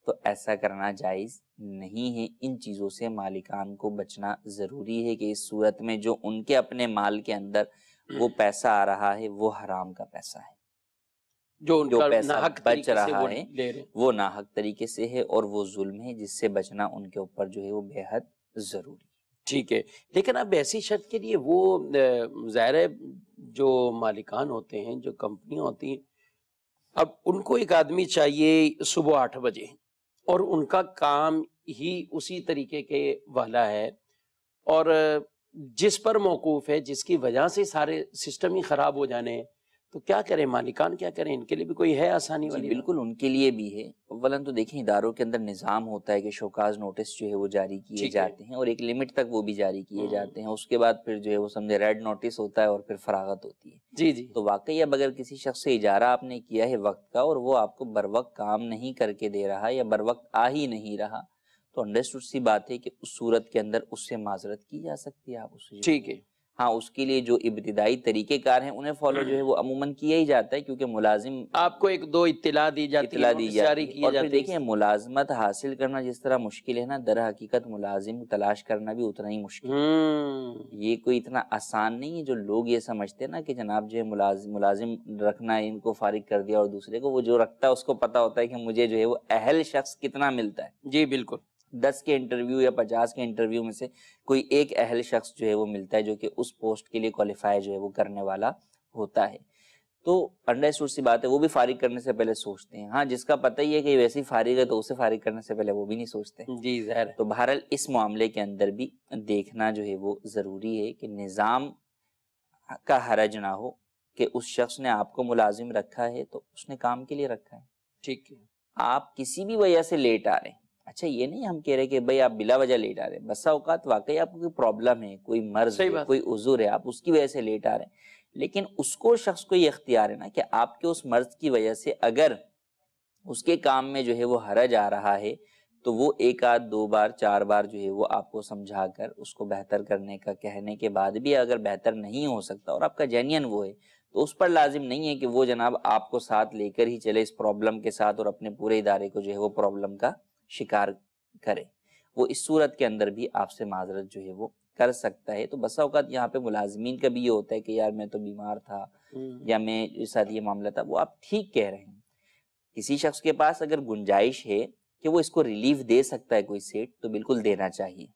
تو ایسا کرنا جائز نہیں ہے۔ ان چیزوں سے مالکان کو بچنا ضروری ہے کہ اس صورت میں جو ان کے اپنے مال کے اندر وہ پیسہ آ رہا ہے وہ حرام کا پیسہ ہے، جو ان جو کا پیسہ ناحق بچ طریقے سے رہا وہ ہے لے رہے ہیں۔ وہ ناحق طریقے سے ہے اور وہ ظلم ہے، جس سے بچنا ان کے اوپر جو ہے وہ بے حد ضروری ہے۔ ٹھیک ہے، لیکن اب ایسی شرط کے لیے وہ ظاہر ہے جو مالکان ہوتے ہیں، جو کمپنیاں ہوتی ہیں، اب ان کو ایک آدمی چاہیے صبح 8 بجے، اور ان کا کام ہی اسی طریقے کے والا ہے، اور جس پر موقوف ہے، جس کی وجہ سے سارے سسٹم ہی خراب ہو جانے ہیں، تو کیا کریں مالکان، کیا کریں؟ ان کے لیے بھی کوئی ہے آسانی جی والی بات؟ بالکل، ان کے لیے بھی ہے۔ اولاً تو دیکھیں اداروں کے اندر نظام ہوتا ہے کہ شوکاز نوٹس جو ہے وہ جاری کیے ٹھیک ہے، جاتے ہیں اور ایک لمٹ تک وہ بھی جاری کیے جاتے ہیں، اس کے بعد پھر جو ہے وہ سمجھے ریڈ نوٹس ہوتا ہے اور پھر فراغت ہوتی ہے۔ جی جی، تو واقعی اب اگر کسی شخص سے اجارہ آپ نے کیا ہے وقت کا اور وہ آپ کو بر وقت کام نہیں کر کے دے رہا یا بر وقت آ ہی نہیں رہا، تو انڈرسٹوڈ سی بات ہے کہ اس صورت کے اندر اس سے معذرت کی جا سکتی ہے، آپ اسے ٹھیک ہے، ہاں اس کے لیے جو ابتدائی طریقہ کار ہیں انہیں فالو جو ہے وہ عموماً کیا ہی جاتا ہے، کیونکہ ملازم آپ کو 1-2 اطلاع دی جاتی ہے، اطلاع دی نوٹس جاری جاتی ہے، کیے اور پھر جاتے ہیں۔ دیکھیں ملازمت حاصل کرنا جس طرح مشکل ہے نا، در حقیقت ملازم تلاش کرنا بھی اتنا ہی مشکل ہے۔ یہ کوئی اتنا آسان نہیں ہے جو لوگ یہ سمجھتے ہیں نا کہ جناب جو ہے ملازم رکھنا ہے، ان کو فارغ کر دیا، اور دوسرے کو وہ جو رکھتا ہے اس کو پتا ہوتا ہے کہ مجھے جو ہے وہ اہل شخص کتنا ملتا ہے۔ جی بالکل، 10 کے انٹرویو یا 50 کے انٹرویو میں سے کوئی ایک اہل شخص جو ہے وہ ملتا ہے جو کہ اس پوسٹ کے لیے کوالیفائی جو ہے وہ کرنے والا ہوتا ہے۔ تو انڈرسٹوڈ سی بات ہے، وہ بھی فارغ کرنے سے پہلے سوچتے ہیں، ہاں جس کا پتہ ہی ہے کہ ویسے ہی فارغ ہے تو اسے فارغ کرنے سے پہلے وہ بھی نہیں سوچتے۔ جی ظاہر ہے، تو بہرحال اس معاملے کے اندر بھی دیکھنا جو ہے وہ ضروری ہے کہ نظام کا حرج نہ ہو، کہ اس شخص نے آپ کو ملازم رکھا ہے تو اس نے کام کے لیے رکھا ہے، ٹھیک ہے، آپ کسی بھی وجہ سے لیٹ آ رہے ہیں۔ اچھا یہ نہیں ہم کہہ رہے کہ بھائی آپ بلا وجہ لیٹ آ رہے ہیں، بسا اوقات واقعی آپ کو کوئی پرابلم ہے، کوئی مرض صحیح ہے، بات، کوئی عذر ہے، آپ اس کی وجہ سے لیٹ آ رہے ہیں، لیکن اس کو شخص کو یہ اختیار ہے نا کہ آپ کے اس مرض کی وجہ سے اگر اس کے کام میں جو ہے وہ حرج آ رہا ہے تو وہ 1 آدھ 2 بار 4 بار جو ہے وہ آپ کو سمجھا کر اس کو بہتر کرنے کا کہنے کے بعد بھی اگر بہتر نہیں ہو سکتا اور آپ کا جینین وہ ہے تو اس پر لازم نہیں ہے کہ وہ جناب آپ کو ساتھ لے کر ہی چلے اس پرابلم کے ساتھ اور اپنے پورے ادارے کو جو ہے وہ پرابلم کا شکار کرے۔ وہ اس صورت کے اندر بھی آپ سے معذرت جو ہے وہ کر سکتا ہے۔ تو بسا اوقات یہاں پہ ملازمین کا بھی یہ ہوتا ہے کہ یار میں تو بیمار تھا یا میں ساتھ یہ معاملہ تھا، وہ آپ ٹھیک کہہ رہے ہیں، کسی شخص کے پاس اگر گنجائش ہے کہ وہ اس کو ریلیف دے سکتا ہے کوئی سیٹ تو بالکل دینا چاہیے،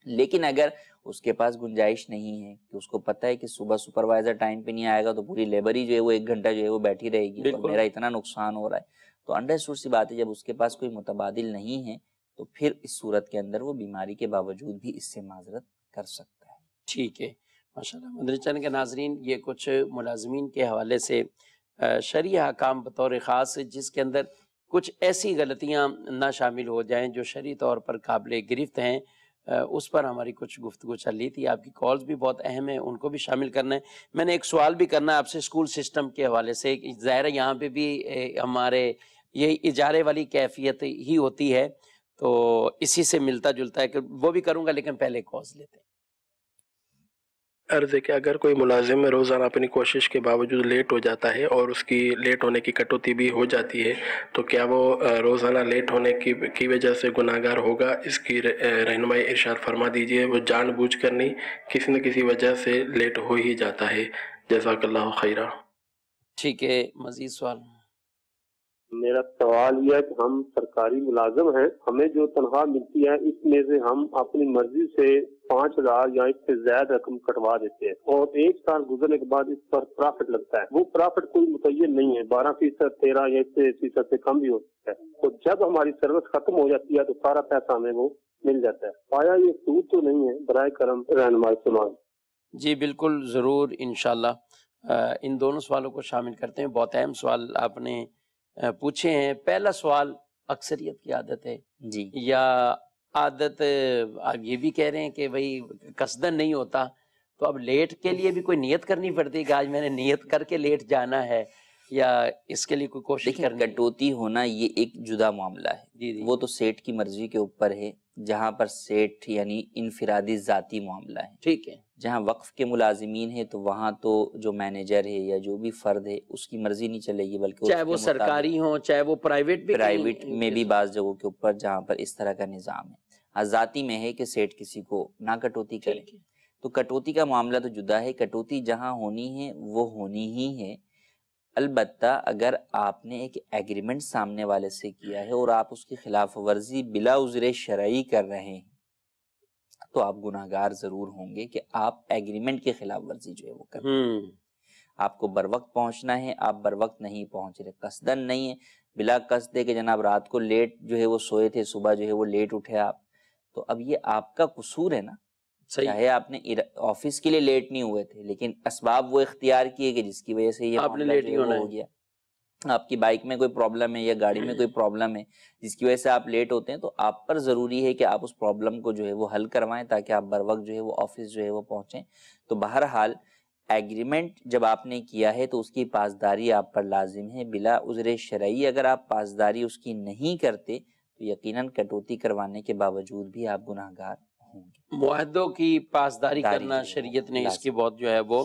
لیکن اگر اس کے پاس گنجائش نہیں ہے کہ اس کو پتہ ہے کہ صبح سپروائزر ٹائم پہ نہیں آئے گا تو پوری لیبر ہی جو ہے وہ 1 گھنٹہ جو ہے وہ بیٹھی رہے گی اور میرا اتنا نقصان ہو رہا ہے، تو انڈرسٹوڈ سی بات ہے جب اس کے پاس کوئی متبادل نہیں ہے تو پھر اس صورت کے اندر وہ بیماری کے باوجود بھی اس سے معذرت کر سکتا ہے۔ ٹھیک ہے، ماشاءاللہ۔ مدنی چینل کے ناظرین، یہ کچھ ملازمین کے حوالے سے شرعی احکام بطور خاص جس کے اندر کچھ ایسی غلطیاں نہ شامل ہو جائیں جو شرعی طور پر قابل گرفت ہیں، اس پر ہماری کچھ گفتگو چل رہی تھی. آپ کی کالز بھی بہت اہم ہیں، ان کو بھی شامل کرنا ہے. میں نے ایک سوال بھی کرنا ہے آپ سے اسکول سسٹم کے حوالے سے. ظاہر ہے یہاں پہ بھی ہمارے یہ اجارے والی کیفیت ہی ہوتی ہے، تو اسی سے ملتا جلتا ہے کہ وہ بھی کروں گا، لیکن پہلے کالز لیتے ہیں. عرض ہے کہ اگر کوئی ملازم روزانہ اپنی کوشش کے باوجود لیٹ ہو جاتا ہے اور اس کی لیٹ ہونے کی کٹوتی بھی ہو جاتی ہے، تو کیا وہ روزانہ لیٹ ہونے کی وجہ سے گناہگار ہوگا؟ اس کی رہنمائی ارشاد فرما دیجئے. وہ جان بوجھ کر نہیں، کسی نہ کسی وجہ سے لیٹ ہو ہی جاتا ہے. جزاک اللہ خیرہ. ٹھیک ہے، مزید سوال؟ میرا سوال یہ ہے کہ ہم سرکاری ملازم ہیں، ہمیں جو تنخواہ ملتی ہے اس میں سے ہم اپنی مرضی سے 5,000 یا اس سے زیادہ رقم کٹوا دیتے ہیں، اور 1 سال گزرنے کے بعد اس پر پرافٹ لگتا ہے. وہ پرافٹ کوئی متعین نہیں ہے، 12%، 13 یا اس سے سے کم بھی ہو سکتا ہے. تو جب ہماری سروس ختم ہو جاتی ہے تو سارا پیسہ ہمیں وہ مل جاتا ہے. آیا یہ سود تو نہیں ہے؟ برائے کرم رہنمائی فرمائیں. جی بالکل، ضرور انشاءاللہ ان دونوں سوالوں کو شامل کرتے ہیں. بہت اہم سوال آپ نے پوچھے ہیں. پہلا سوال اکثریت کی عادت ہے جی، یا عادت آپ یہ بھی کہہ رہے ہیں کہ بھئی قصدن نہیں ہوتا، تو اب لیٹ کے لیے بھی کوئی نیت کرنی پڑتی ہے کہ آج میں نے نیت کر کے لیٹ جانا ہے، یا اس کے لیے کوئی کوشش دیکھیں کرنی ہے؟ کٹوتی ہونا یہ ایک جدا معاملہ ہے. جی جی وہ تو سیٹ کی مرضی کے اوپر ہے، جہاں پر سیٹ یعنی انفرادی ذاتی معاملہ ہے. ٹھیک ہے. جہاں وقف کے ملازمین ہیں تو وہاں تو جو مینیجر ہے یا جو بھی فرد ہے اس کی مرضی نہیں چلے گی، بلکہ چاہے وہ سرکاری ہوں چاہے وہ پرائیویٹ بھی، پرائیویٹ میں بھی بعض جگہوں کے اوپر جہاں پر اس طرح کا نظام ہے. ذاتی میں ہے کہ سیٹ کسی کو نہ کٹوتی کرے. ٹھیک ہے. تو کٹوتی کا معاملہ تو جدا ہے. کٹوتی جہاں ہونی ہے وہ ہونی ہی ہے. البتہ اگر آپ نے ایک ایگریمنٹ سامنے والے سے کیا ہے اور آپ اس کی خلاف ورزی بلا عذر شرعی کر رہے ہیں تو آپ گناہ گار ضرور ہوں گے کہ آپ ایگریمنٹ کے خلاف ورزی جو ہے وہ کر رہے ہیں. آپ کو بر وقت پہنچنا ہے، آپ بر وقت نہیں پہنچ رہے. قصدن نہیں ہے، بلا قصد ہے کہ جناب رات کو لیٹ جو ہے وہ سوئے تھے، صبح جو ہے وہ لیٹ اٹھے آپ، تو اب یہ آپ کا قصور ہے نا. چاہے آپ نے آفس کے لیے لیٹ نہیں ہوئے تھے لیکن اسباب وہ اختیار کیے کہ جس کی وجہ سے یہ معاملہ جو ہے وہ ہو گیا. آپ کی بائک میں کوئی پرابلم ہے یا گاڑی میں کوئی پرابلم ہے جس کی وجہ سے آپ لیٹ ہوتے ہیں، تو آپ پر ضروری ہے کہ آپ اس پرابلم کو جو ہے وہ حل کروائیں تاکہ آپ بر وقت جو ہے وہ آفس جو ہے وہ پہنچیں. تو بہرحال ایگریمنٹ جب آپ نے کیا ہے تو اس کی پاسداری آپ پر لازم ہے بلا عذر شرعی. اگر آپ پاسداری اس کی نہیں کرتے تو یقیناً کٹوتی کروانے کے باوجود بھی آپ گناہ گار ہوں گے. معاہدوں کی پاسداری کرنا شریعت نے اس کی بہت جو ہے وہ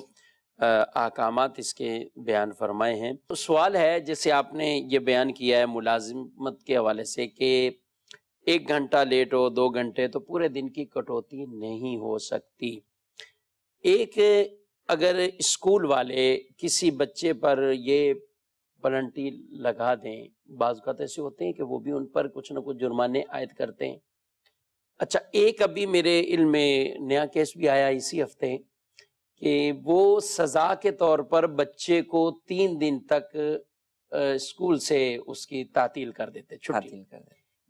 احکامات اس کے بیان فرمائے ہیں. تو سوال ہے جیسے آپ نے یہ بیان کیا ہے ملازمت کے حوالے سے کہ 1 گھنٹہ لیٹ ہو 2 گھنٹے تو پورے دن کی کٹوتی نہیں ہو سکتی. ایک اگر اسکول والے کسی بچے پر یہ پلنٹی لگا دیں، بعض اوقات ایسے ہوتے ہیں کہ وہ بھی ان پر کچھ نہ کچھ جرمانے عائد کرتے ہیں. اچھا، ایک ابھی میرے علم میں نیا کیس بھی آیا اسی ہفتے کہ وہ سزا کے طور پر بچے کو 3 دن تک اسکول سے اس کی تعطیل کر دیتے، چھٹی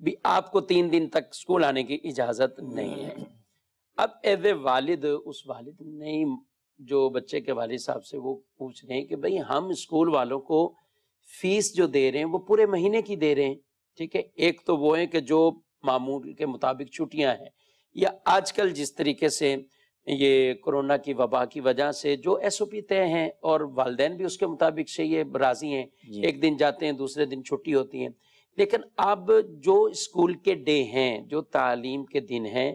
بھی، آپ کو 3 دن تک اسکول آنے کی اجازت نہیں ہے. اب ایز اے والد، اس والد نے جو بچے کے والد صاحب سے وہ پوچھ رہے ہیں کہ بھئی ہم اسکول والوں کو فیس جو دے رہے ہیں وہ پورے مہینے کی دے رہے ہیں، ٹھیک ہے. ایک تو وہ ہے کہ جو معمول کے مطابق چھٹیاں ہیں، یا آج کل جس طریقے سے یہ کورونا کی وبا کی وجہ سے جو ایس او پی طے ہیں اور والدین بھی اس کے مطابق سے یہ راضی ہیں، ایک دن جاتے ہیں دوسرے دن چھٹی ہوتی ہیں. لیکن اب جو اسکول کے ڈے ہیں، جو تعلیم کے دن ہیں،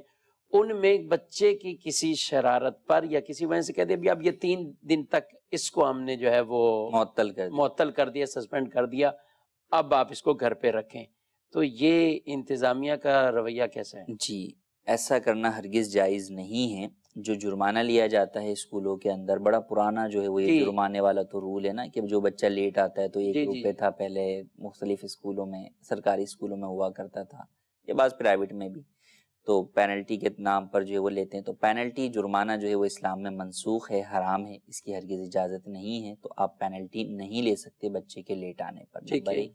ان میں بچے کی کسی شرارت پر یا کسی وجہ سے کہتے ہیں اب یہ 3 دن تک اس کو ہم نے جو ہے وہ معطل کر دیا، سسپینڈ کر دیا، اب آپ اس کو گھر پہ رکھیں. تو یہ انتظامیہ کا رویہ کیسا ہے؟ جی، ایسا کرنا ہرگز جائز نہیں ہے. جو جرمانہ لیا جاتا ہے اسکولوں کے اندر، بڑا پرانا جو ہے وہ یہ جرمانے والا تو رول ہے نا کہ جو بچہ لیٹ آتا ہے تو 1 روپے تھا پہلے، مختلف اسکولوں میں، سرکاری اسکولوں میں ہوا کرتا تھا یا بعض پرائیویٹ میں بھی، تو پینلٹی کے نام پر جو ہے وہ لیتے ہیں. تو پینلٹی جرمانہ جو ہے وہ اسلام میں منسوخ ہے، حرام ہے، اس کی ہرگز اجازت نہیں ہے. تو آپ پینلٹی نہیں لے سکتے بچے کے لیٹ آنے پر. نمبر 1.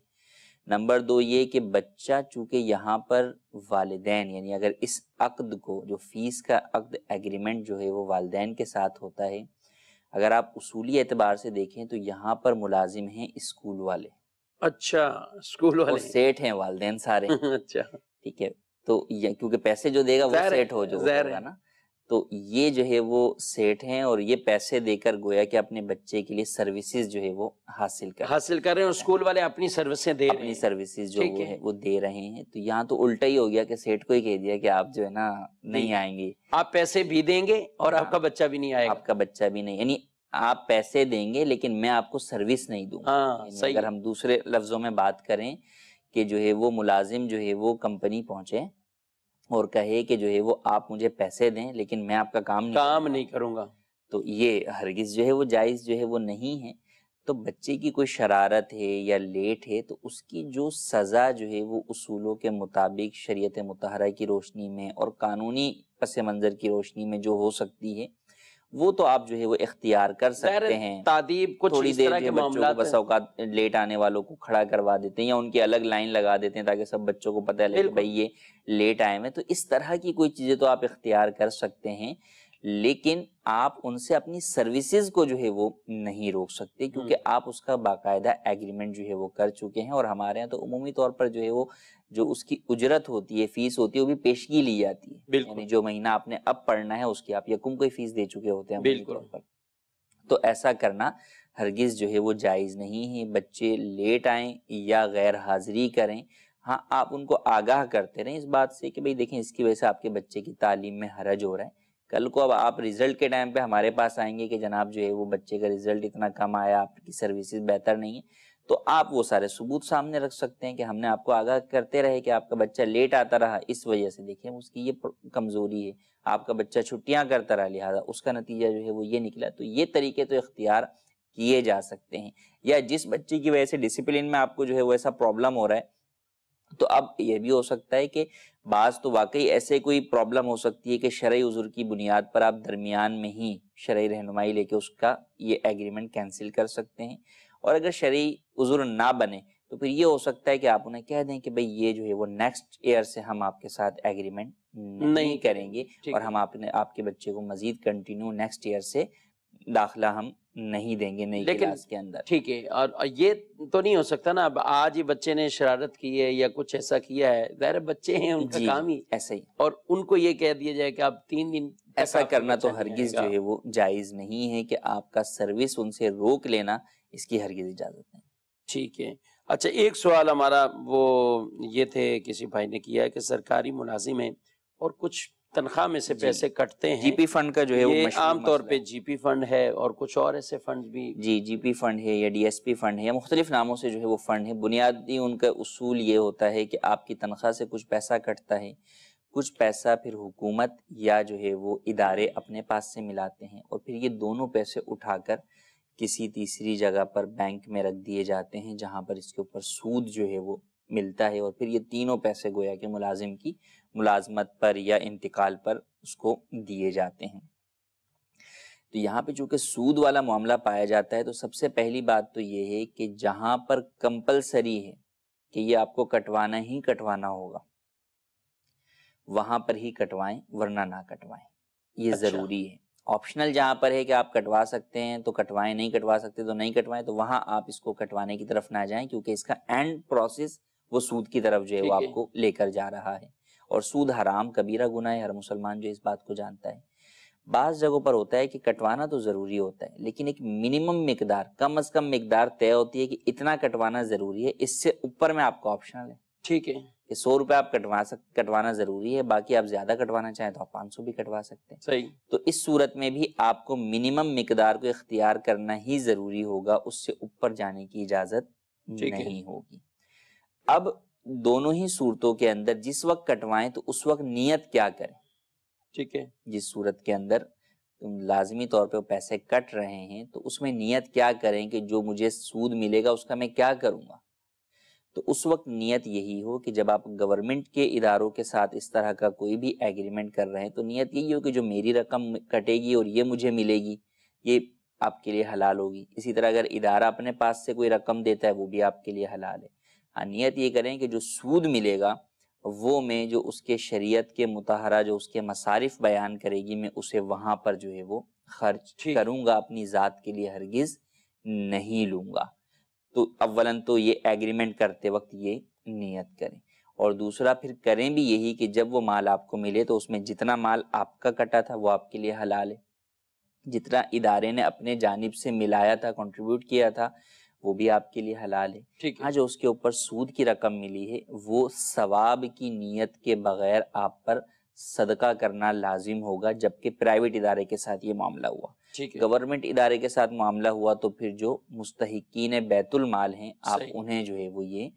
نمبر 2 یہ کہ بچہ چونکہ یہاں پر والدین، یعنی اگر اس عقد کو، جو فیس کا عقد ایگریمنٹ جو ہے وہ والدین کے ساتھ ہوتا ہے، اگر آپ اصولی اعتبار سے دیکھیں تو یہاں پر ملازم ہیں اسکول والے، اچھا اسکول وہ والے سیٹ ہیں والدین سارے، اچھا ٹھیک ہے، تو کیونکہ پیسے جو دے گا وہ ظاہر ہے، سیٹ جو ظاہر ہوگا ہے۔ نا، تو یہ جو ہے وہ سیٹ ہیں اور یہ پیسے دے کر گویا کہ اپنے بچے کے لیے سروسز جو ہے وہ حاصل کر رہے ہیں، اور اسکول والے اپنی سروسیں دے رہے اپنی ہیں، سروسز جو ٹھیک وہ ہے وہ دے رہے ہیں۔ تو یہاں تو الٹا ہی ہو گیا کہ سیٹ کو ہی کہہ دیا کہ آپ جو ہے نا نہیں آئیں گے، آپ پیسے بھی دیں گے اور آپ کا بچہ بھی نہیں آئے آپ کا بچہ بھی نہیں، یعنی آپ پیسے دیں گے لیکن میں آپ کو سروس نہیں دوں گا۔ ہاں یعنی صحیح اگر ہم دوسرے لفظوں میں بات کریں کہ جو ہے وہ ملازم جو ہے وہ کمپنی پہنچے اور کہے کہ جو ہے وہ آپ مجھے پیسے دیں لیکن میں آپ کا کام نہیں کروں گا، تو یہ ہرگز جو ہے وہ جائز جو ہے وہ نہیں ہے۔ تو بچے کی کوئی شرارت ہے یا لیٹ ہے تو اس کی جو سزا جو ہے وہ اصولوں کے مطابق شریعت مطہرہ کی روشنی میں اور قانونی پس منظر کی روشنی میں جو ہو سکتی ہے وہ تو آپ جو ہے وہ اختیار کر سکتے ہیں۔ تعدیب کچھ تھوڑی اس دیر طرح جو کے ہے بچوں کو معاملات بس اوقات لیٹ آنے والوں کو کھڑا کروا دیتے ہیں یا ان کی الگ لائن لگا دیتے ہیں تاکہ سب بچوں کو پتہ لگے کہ بھائی یہ لیٹ آئے ہیں، تو اس طرح کی کوئی چیزیں تو آپ اختیار کر سکتے ہیں، لیکن آپ ان سے اپنی سروسز کو جو ہے وہ نہیں روک سکتے کیونکہ آپ اس کا باقاعدہ ایگریمنٹ جو ہے وہ کر چکے ہیں۔ اور ہمارے یہاں تو عمومی طور پر جو ہے وہ جو اس کی اجرت ہوتی ہے، فیس ہوتی ہے، وہ بھی پیشگی لی جاتی ہے، یعنی جو مہینہ آپ نے اب پڑھنا ہے اس کی آپ یکم کوئی فیس دے چکے ہوتے ہیں عمومی طور پر۔ تو ایسا کرنا ہرگز جو ہے وہ جائز نہیں ہے۔ بچے لیٹ آئیں یا غیر حاضری کریں، ہاں آپ ان کو آگاہ کرتے رہیں اس بات سے کہ بھئی دیکھیں اس کی وجہ سے آپ کے بچے کی تعلیم میں حرج ہو رہا ہے۔ کل کو اب آپ رزلٹ کے ٹائم پہ ہمارے پاس آئیں گے کہ جناب جو ہے وہ بچے کا رزلٹ اتنا کم آیا، آپ کی سروسز بہتر نہیں ہے، تو آپ وہ سارے ثبوت سامنے رکھ سکتے ہیں کہ ہم نے آپ کو آگاہ کرتے رہے کہ آپ کا بچہ لیٹ آتا رہا، اس وجہ سے دیکھیں اس کی یہ کمزوری ہے، آپ کا بچہ چھٹیاں کرتا رہا لہٰذا اس کا نتیجہ جو ہے وہ یہ نکلا۔ تو یہ طریقے تو اختیار کیے جا سکتے ہیں۔ یا جس بچے کی وجہ سے ڈسپلن میں آپ کو جو ہے وہ ایسا پرابلم ہو رہا ہے تو اب یہ بھی ہو سکتا ہے کہ بعض تو واقعی ایسے کوئی پرابلم ہو سکتی ہے کہ شرعی عذر کی بنیاد پر آپ درمیان میں ہی شرعی رہنمائی لے کے اس کا یہ ایگریمنٹ کینسل کر سکتے ہیں، اور اگر شرعی عذر نہ بنے تو پھر یہ ہو سکتا ہے کہ آپ انہیں کہہ دیں کہ بھئی یہ جو ہے وہ نیکسٹ ایئر سے ہم آپ کے ساتھ ایگریمنٹ نہیں کریں گے اور ہم آپ کے بچے کو مزید کنٹینیو نیکسٹ ایئر سے داخلہ ہم نہیں دیں گے نئی کلاس کے اندر۔ ٹھیک ہے، اور یہ تو نہیں ہو سکتا نا اب آج ہی بچے نے شرارت کی ہے یا کچھ ایسا کیا ہے، ظاہر بچے ہیں ان کا کام ہی ایسا ہی، اور ان کو یہ کہہ دیا جائے کہ آپ 3 دن ایسا کرنا تو ہرگز جو ہے وہ جائز نہیں ہے کہ آپ کا سروس ان سے روک لینا، اس کی ہرگز اجازت نہیں۔ ٹھیک ہے، اچھا ایک سوال ہمارا وہ یہ تھے کسی بھائی نے کیا ہے کہ سرکاری ملازم ہیں اور کچھ تنخواہ میں سے پیسے کٹتے ہیں، جی پی فنڈ کا جو ہے وہ یہ عام طور پہ جی پی فنڈ ہے اور کچھ اور ایسے فنڈ بھی، جی پی فنڈ ہے یا ڈی ایس پی فنڈ ہے یا مختلف ناموں سے جو ہے وہ فنڈ ہے۔ بنیادی ان کا اصول یہ ہوتا ہے کہ آپ کی تنخواہ سے کچھ پیسہ کٹتا ہے، کچھ پیسہ پھر حکومت یا جو ہے وہ ادارے اپنے پاس سے ملاتے ہیں اور پھر یہ دونوں پیسے اٹھا کر کسی تیسری جگہ پر بینک میں رکھ دیے جاتے ہیں جہاں پر اس کے اوپر سود جو ہے وہ ملتا ہے، اور پھر یہ تینوں پیسے گویا کہ ملازم کی ملازمت پر یا انتقال پر اس کو دیے جاتے ہیں۔ تو یہاں پہ چونکہ سود والا معاملہ پایا جاتا ہے تو سب سے پہلی بات تو یہ ہے کہ جہاں پر کمپلسری ہے کہ یہ آپ کو کٹوانا ہی کٹوانا ہوگا وہاں پر ہی کٹوائیں ورنہ نہ کٹوائیں، یہ ضروری ہے۔ آپشنل جہاں پر ہے کہ آپ کٹوا سکتے ہیں تو کٹوائیں، نہیں کٹوا سکتے تو نہیں کٹوائیں، تو وہاں آپ اس کو کٹوانے کی طرف نہ جائیں کیونکہ اس کا اینڈ پروسیس وہ سود کی طرف جو ہے وہ آپ کو لے کر جا رہا ہے، اور سود حرام کبیرہ گناہ ہے، ہر مسلمان جو اس بات کو جانتا ہے۔ بعض جگہوں پر ہوتا ہے کہ کٹوانا تو ضروری ہوتا ہے لیکن ایک منیمم مقدار، کم از کم مقدار طے ہوتی ہے کہ اتنا کٹوانا ضروری ہے، اس سے اوپر میں آپ کو آپشنل ہے، ٹھیک ہے کہ 100 روپے آپ کٹوانا ضروری ہے، باقی آپ زیادہ کٹوانا چاہیں تو آپ 500 بھی کٹوا سکتے ہیں۔ صحیح، تو اس صورت میں بھی آپ کو منیمم مقدار کو اختیار کرنا ہی ضروری ہوگا، اس سے اوپر جانے کی اجازت نہیں ہوگی۔ اب دونوں ہی صورتوں کے اندر جس وقت کٹوائیں تو اس وقت نیت کیا کریں؟ ٹھیک ہے، جس صورت کے اندر لازمی طور پہ پیسے کٹ رہے ہیں تو اس میں نیت کیا کریں کہ جو مجھے سود ملے گا اس کا میں کیا کروں گا؟ تو اس وقت نیت یہی ہو کہ جب آپ گورنمنٹ کے اداروں کے ساتھ اس طرح کا کوئی بھی ایگریمنٹ کر رہے ہیں تو نیت یہی ہو کہ جو میری رقم کٹے گی اور یہ مجھے ملے گی یہ آپ کے لیے حلال ہوگی۔ اسی طرح اگر ادارہ اپنے پاس سے کوئی رقم دیتا ہے وہ بھی آپ کے لیے حلال ہے۔ ہاں نیت یہ کریں کہ جو سود ملے گا وہ میں جو اس کے شریعت کے مطہرہ جو اس کے مصارف بیان کرے گی میں اسے وہاں پر جو ہے وہ خرچ کروں گا، اپنی ذات کے لیے ہرگز نہیں لوں گا۔ تو اولاً تو یہ ایگریمنٹ کرتے وقت یہ نیت کریں، اور دوسرا پھر کریں بھی یہی کہ جب وہ مال آپ کو ملے تو اس میں جتنا مال آپ کا کٹا تھا وہ آپ کے لیے حلال ہے، جتنا ادارے نے اپنے جانب سے ملایا تھا، کنٹریبیوٹ کیا تھا، وہ بھی آپ کے لیے حلال ہے۔ ہاں، جو اس کے اوپر سود کی رقم ملی ہے وہ ثواب کی نیت کے بغیر آپ پر صدقہ کرنا لازم ہوگا، جبکہ پرائیویٹ ادارے کے ساتھ یہ معاملہ ہوا۔ گورنمنٹ ادارے کے ساتھ معاملہ ہوا تو پھر جو مستحقین بیت المال ہیں آپ انہیں جو ہے وہ یہ